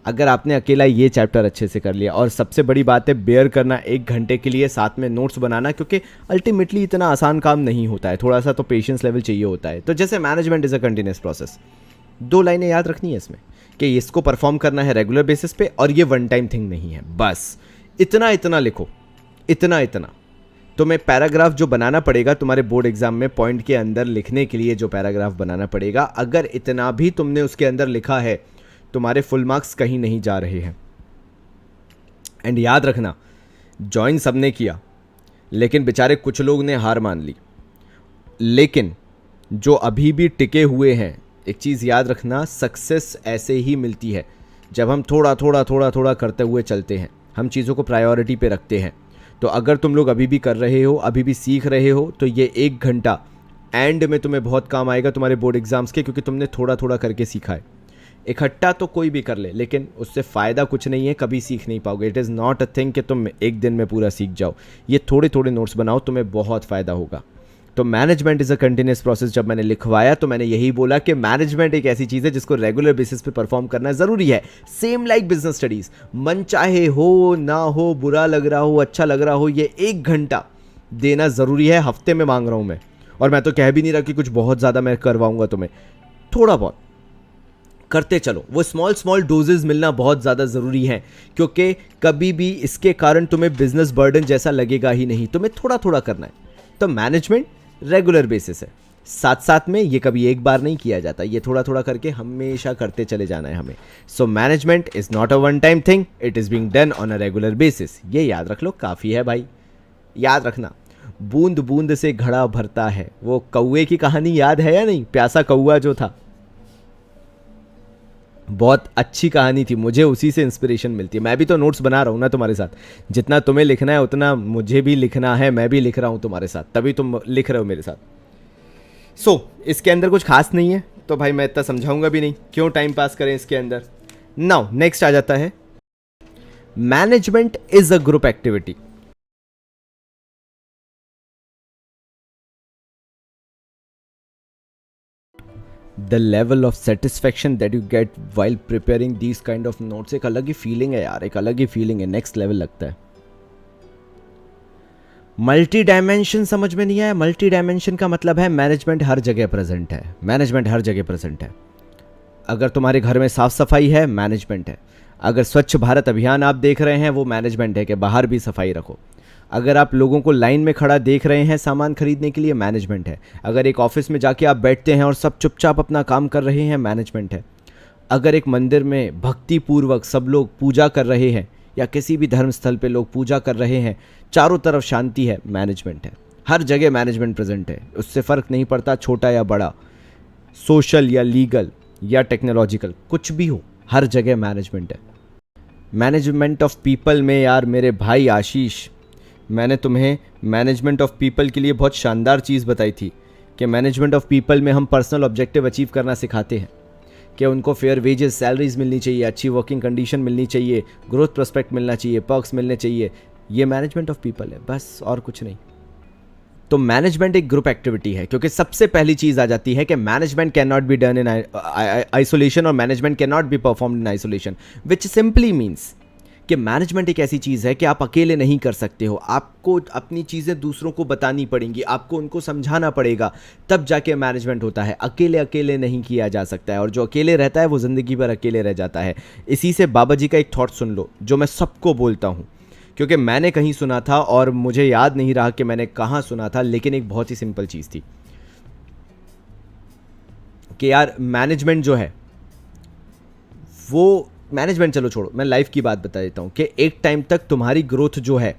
अगर आपने अकेला ये चैप्टर अच्छे से कर लिया, और सबसे बड़ी बात है बेयर करना 1 घंटे के लिए, साथ में नोट्स बनाना, क्योंकि अल्टीमेटली इतना आसान काम नहीं होता है, थोड़ा सा तो पेशेंस लेवल चाहिए होता है। तो जैसे management is a continuous process, 2 लाइनें याद रखनी है इसमें कि इसको परफॉर्म करना है रेगुलर बेसिस पे, और ये वन टाइम थिंग नहीं है। बस इतना इतना लिखो, इतना इतना। तुम्हें पैराग्राफ जो बनाना पड़ेगा तुम्हारे बोर्ड एग्जाम में पॉइंट के अंदर लिखने के लिए, जो पैराग्राफ बनाना पड़ेगा, अगर इतना भी तुमने उसके अंदर लिखा है, तुम्हारे फुल मार्क्स कहीं नहीं जा रहे हैं। एंड याद रखना, ज्वाइन सबने किया, लेकिन बेचारे कुछ लोग ने हार मान ली। लेकिन जो अभी भी टिके हुए हैं, एक चीज़ याद रखना, सक्सेस ऐसे ही मिलती है जब हम थोड़ा थोड़ा थोड़ा थोड़ा करते हुए चलते हैं, हम चीज़ों को प्रायोरिटी पे रखते हैं। तो अगर तुम लोग अभी भी कर रहे हो, अभी भी सीख रहे हो, तो ये 1 घंटा एंड में तुम्हें बहुत काम आएगा तुम्हारे बोर्ड एग्जाम्स के, क्योंकि तुमने थोड़ा थोड़ा करके सीखा है। इकट्ठा तो कोई भी कर ले, लेकिन उससे फ़ायदा कुछ नहीं है, कभी सीख नहीं पाओगे। It is not a thing कि तुम 1 दिन में पूरा सीख जाओ। ये थोड़े थोड़े नोट्स बनाओ, तुम्हें बहुत फ़ायदा होगा। तो management is a continuous process जब मैंने लिखवाया तो मैंने यही बोला कि मैनेजमेंट एक ऐसी चीज़ है जिसको रेगुलर बेसिस पे परफॉर्म करना ज़रूरी है। सेम लाइक बिजनेस स्टडीज़, मन चाहे हो ना हो, बुरा लग रहा हो, अच्छा लग रहा हो, ये 1 घंटा देना ज़रूरी है। हफ्ते में मांग रहा हूँ मैं, और मैं तो कह भी नहीं रहा कि कुछ बहुत ज़्यादा मैं करवाऊँगा तुम्हें। थोड़ा बहुत करते चलो, वो स्मॉल स्मॉल डोजेज मिलना बहुत ज़्यादा ज़रूरी है, क्योंकि कभी भी इसके कारण तुम्हें बिजनेस बर्डन जैसा लगेगा ही नहीं, तुम्हें थोड़ा थोड़ा करना है। तो मैनेजमेंट रेगुलर बेसिस है, साथ साथ में ये कभी एक बार नहीं किया जाता, ये थोड़ा थोड़ा करके हमेशा करते चले जाना है हमें। So management is not a one time thing, it is being done on a regular basis. ये याद रख लो, काफ़ी है भाई। याद रखना, बूंद बूंद से घड़ा भरता है। वो कौवे की कहानी याद है या नहीं, प्यासा कौवा जो था, बहुत अच्छी कहानी थी, मुझे उसी से इंस्पिरेशन मिलती है। मैं भी तो नोट्स बना रहा हूँ ना तुम्हारे साथ, जितना तुम्हें लिखना है उतना मुझे भी लिखना है, मैं भी लिख रहा हूँ तुम्हारे साथ, तभी तुम लिख रहे हो मेरे साथ। सो इसके अंदर कुछ खास नहीं है, तो भाई मैं इतना समझाऊंगा भी नहीं, क्यों टाइम पास करें इसके अंदर। नाउ नेक्स्ट आ जाता है, management is a group activity. The level of satisfaction that you get while preparing these kind of notes, एक अलग ही फीलिंग है यार, एक अलग ही फीलिंग है, नेक्स्ट लेवल लगता है। मल्टी डायमेंशन समझ में नहीं आया? मल्टी डायमेंशन का मतलब है मैनेजमेंट हर जगह प्रेजेंट है, मैनेजमेंट हर जगह प्रेजेंट है। अगर तुम्हारे घर में साफ सफाई है, मैनेजमेंट है। अगर स्वच्छ भारत अभियान आप देख रहे हैं, वो मैनेजमेंट है कि बाहर भी सफाई रखो। अगर आप लोगों को लाइन में खड़ा देख रहे हैं सामान खरीदने के लिए, मैनेजमेंट है। अगर एक ऑफिस में जाके आप बैठते हैं और सब चुपचाप अपना काम कर रहे हैं, मैनेजमेंट है। अगर एक मंदिर में भक्ति पूर्वक सब लोग पूजा कर रहे हैं, या किसी भी धर्म स्थल पे लोग पूजा कर रहे हैं, चारों तरफ शांति है, मैनेजमेंट है। हर जगह मैनेजमेंट प्रेजेंट है, उससे फ़र्क नहीं पड़ता छोटा या बड़ा, सोशल या लीगल या टेक्नोलॉजिकल, कुछ भी हो, हर जगह मैनेजमेंट है। मैनेजमेंट ऑफ पीपल में यार मेरे भाई आशीष, मैंने तुम्हें मैनेजमेंट ऑफ पीपल के लिए बहुत शानदार चीज़ बताई थी कि मैनेजमेंट ऑफ पीपल में हम पर्सनल ऑब्जेक्टिव अचीव करना सिखाते हैं, कि उनको फेयर वेजेस, सैलरीज मिलनी चाहिए, अच्छी वर्किंग कंडीशन मिलनी चाहिए, ग्रोथ प्रोस्पेक्ट मिलना चाहिए, पर्क्स मिलने चाहिए। ये मैनेजमेंट ऑफ पीपल है, बस और कुछ नहीं। तो मैनेजमेंट एक ग्रुप एक्टिविटी है, क्योंकि सबसे पहली चीज़ आ जाती है कि management can not be done in isolation, और management can not be performed in isolation, which simply means कि मैनेजमेंट एक ऐसी चीज़ है कि आप अकेले नहीं कर सकते हो, आपको अपनी चीज़ें दूसरों को बतानी पड़ेंगी, आपको उनको समझाना पड़ेगा, तब जाके मैनेजमेंट होता है। अकेले अकेले नहीं किया जा सकता है, और जो अकेले रहता है वो ज़िंदगी भर अकेले रह जाता है। इसी से बाबा जी का एक थॉट सुन लो, जो मैं सबको बोलता हूँ, क्योंकि मैंने कहीं सुना था और मुझे याद नहीं रहा कि मैंने कहाँ सुना था, लेकिन एक बहुत ही सिंपल चीज़ थी कि यार मैनेजमेंट जो है वो, मैनेजमेंट चलो छोड़ो, मैं लाइफ की बात बता देता हूँ कि एक टाइम तक तुम्हारी ग्रोथ जो है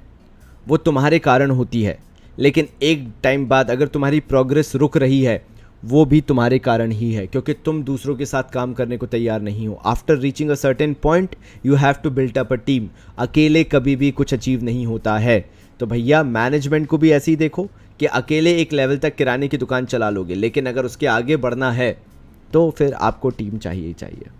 वो तुम्हारे कारण होती है, लेकिन एक टाइम बाद अगर तुम्हारी प्रोग्रेस रुक रही है, वो भी तुम्हारे कारण ही है, क्योंकि तुम दूसरों के साथ काम करने को तैयार नहीं हो। After reaching a certain point you have to built up a team. अकेले कभी भी कुछ अचीव नहीं होता है। तो भैया मैनेजमेंट को भी ऐसे ही देखो कि अकेले एक लेवल तक किराने की दुकान चला लोगे, लेकिन अगर उसके आगे बढ़ना है तो फिर आपको टीम चाहिए ही चाहिए।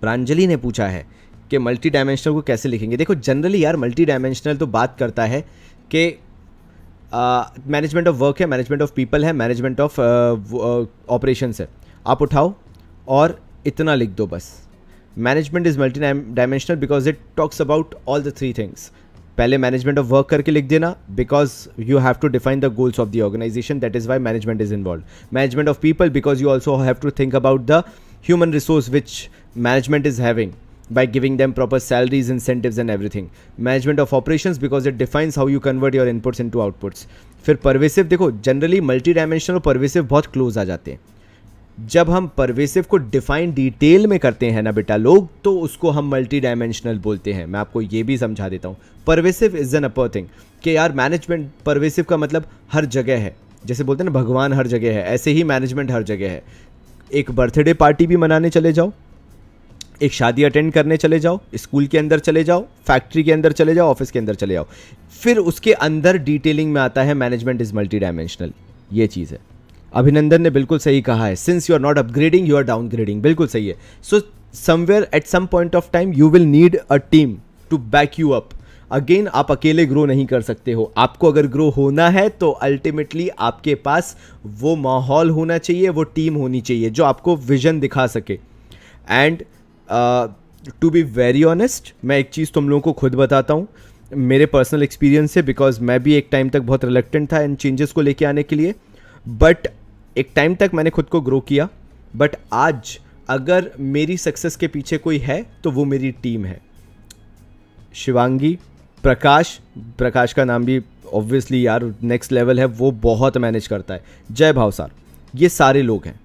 प्रांजलि ने पूछा है कि मल्टी डायमेंशनल को कैसे लिखेंगे। देखो जनरली यार मल्टी डायमेंशनल तो बात करता है कि मैनेजमेंट ऑफ वर्क है, मैनेजमेंट ऑफ पीपल है, मैनेजमेंट ऑफ ऑपरेशंस है। आप उठाओ और इतना लिख दो बस। Management is multi dimensional because it talks about all the 3 things. पहले मैनेजमेंट ऑफ वर्क करके लिख देना, because you have to define the goals of the organisation, that is why management is involve. Management of people because you also have to think about the human resource which management is having by giving them proper salaries, incentives and everything. Management of operations because it defines how you convert your inputs into outputs. फिर परवेसिव देखो, जनरली मल्टी डायमेंशनल और परवेसिव बहुत क्लोज आ जाते हैं। जब हम परवेसिव को डिफाइन डिटेल में करते हैं ना बेटा लोग, तो उसको हम मल्टी डायमेंशनल बोलते हैं। मैं आपको ये भी समझा देता हूँ। Pervasive is an upper thing कि यार मैनेजमेंट, परवेसिव का मतलब हर जगह है। जैसे बोलते हैं ना भगवान हर जगह है, ऐसे ही मैनेजमेंट हर जगह है। एक बर्थडे पार्टी भी मनाने चले जाओ, एक शादी अटेंड करने चले जाओ, स्कूल के अंदर चले जाओ, फैक्ट्री के अंदर चले जाओ, ऑफिस के अंदर चले जाओ, फिर उसके अंदर डिटेलिंग में आता है मैनेजमेंट इज मल्टी डायमेंशनल। ये चीज़ है। अभिनंदन ने बिल्कुल सही कहा है, since you are not upgrading you are downgrading. बिल्कुल सही है। So somewhere at some point of time you will need a team to back you up. Again आप अकेले ग्रो नहीं कर सकते हो। आपको अगर ग्रो होना है तो अल्टीमेटली आपके पास वो माहौल होना चाहिए, वो टीम होनी चाहिए जो आपको विजन दिखा सके। And to be very honest, मैं एक चीज़ तुम लोगों को खुद बताता हूँ मेरे पर्सनल एक्सपीरियंस से, बिकॉज मैं भी एक टाइम तक बहुत रिलेक्टेंट था इन चेंजेस को लेके आने के लिए, बट एक टाइम तक मैंने खुद को ग्रो किया। बट आज अगर मेरी सक्सेस के पीछे कोई है तो वो मेरी टीम है। शिवांगी, प्रकाश का नाम भी ऑब्वियसली यार नेक्स्ट लेवल है, वो बहुत मैनेज करता है। जय भावसार, ये सारे लोग हैं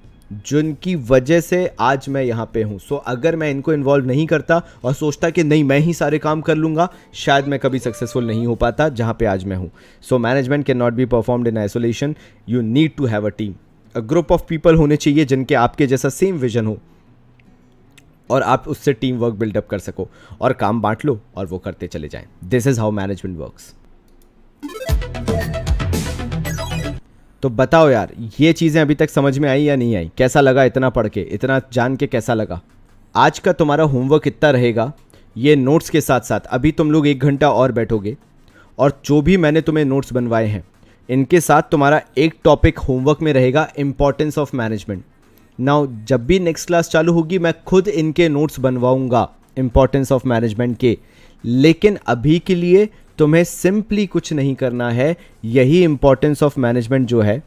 जिनकी वजह से आज मैं यहाँ पे हूँ। सो अगर मैं इनको इन्वॉल्व नहीं करता और सोचता कि नहीं मैं ही सारे काम कर लूँगा, शायद मैं कभी सक्सेसफुल नहीं हो पाता जहाँ पे आज मैं हूँ। So management can not be performed in isolation, you need to have a team. A group of people होने चाहिए जिनके आपके जैसा सेम विजन हो और आप उससे टीम वर्क बिल्डअप कर सको और काम बांट लो और वो करते चले जाएं। This is how management works. तो बताओ यार, ये चीज़ें अभी तक समझ में आई या नहीं आई? कैसा लगा इतना पढ़ के, इतना जान के कैसा लगा? आज का तुम्हारा होमवर्क इतना रहेगा, ये नोट्स के साथ साथ अभी तुम लोग 1 घंटा और बैठोगे और जो भी मैंने तुम्हें नोट्स बनवाए हैं इनके साथ तुम्हारा एक टॉपिक होमवर्क में रहेगा, इंपॉर्टेंस ऑफ मैनेजमेंट। नाउ जब भी नेक्स्ट क्लास चालू होगी मैं खुद इनके नोट्स बनवाऊंगा इंपॉर्टेंस ऑफ मैनेजमेंट के, लेकिन अभी के लिए तुम्हें सिंपली कुछ नहीं करना है। यही इंपॉर्टेंस ऑफ मैनेजमेंट जो है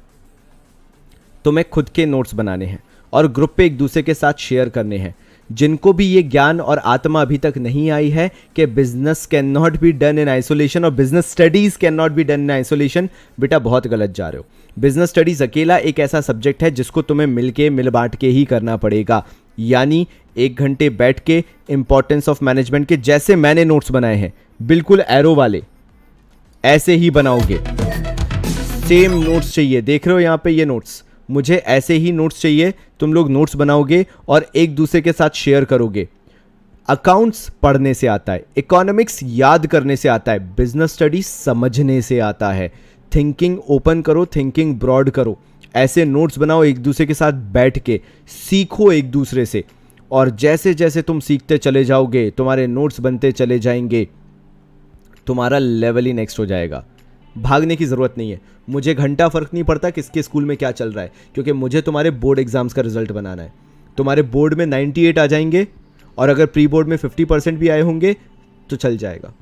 तुम्हें खुद के नोट्स बनाने हैं और ग्रुप पे एक दूसरे के साथ शेयर करने हैं। जिनको भी ये ज्ञान और आत्मा अभी तक नहीं आई है कि business can not be done in isolation और business studies can not be done in isolation, बेटा बहुत गलत जा रहे हो। बिजनेस स्टडीज अकेला एक ऐसा सब्जेक्ट है जिसको तुम्हें मिल बांट के ही करना पड़ेगा। यानी 1 घंटे बैठ के इंपॉर्टेंस ऑफ मैनेजमेंट के जैसे मैंने नोट्स बनाए हैं, बिल्कुल एरो वाले ऐसे ही बनाओगे। सेम नोट्स चाहिए, देख रहे हो यहाँ पे ये नोट्स, मुझे ऐसे ही नोट्स चाहिए। तुम लोग नोट्स बनाओगे और एक दूसरे के साथ शेयर करोगे। अकाउंट्स पढ़ने से आता है, इकोनॉमिक्स याद करने से आता है, बिजनेस स्टडीज समझने से आता है। थिंकिंग ओपन करो, थिंकिंग ब्रॉड करो। ऐसे नोट्स बनाओ, एक दूसरे के साथ बैठ के सीखो एक दूसरे से, और जैसे जैसे तुम सीखते चले जाओगे तुम्हारे नोट्स बनते चले जाएंगे, तुम्हारा लेवल ही नेक्स्ट हो जाएगा। भागने की ज़रूरत नहीं है। मुझे घंटा फ़र्क नहीं पड़ता किसके स्कूल में क्या चल रहा है, क्योंकि मुझे तुम्हारे बोर्ड एग्जाम्स का रिजल्ट बनाना है। तुम्हारे बोर्ड में 98 आ जाएंगे और अगर प्री बोर्ड में 50% भी आए होंगे तो चल जाएगा।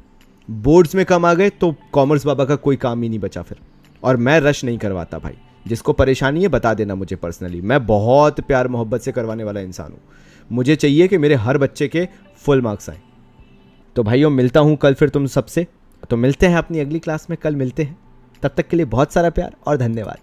बोर्ड्स में कम आ गए तो कॉमर्स बाबा का कोई काम ही नहीं बचा फिर। और मैं रश नहीं करवाता भाई, जिसको परेशानी है बता देना मुझे पर्सनली। मैं बहुत प्यार मोहब्बत से करवाने वाला इंसान हूँ। मुझे चाहिए कि मेरे हर बच्चे के फुल मार्क्स आए। तो भाइयों मिलता हूँ कल फिर तुम सबसे। तो मिलते हैं अपनी अगली क्लास में, कल मिलते हैं। तब तक के लिए बहुत सारा प्यार और धन्यवाद।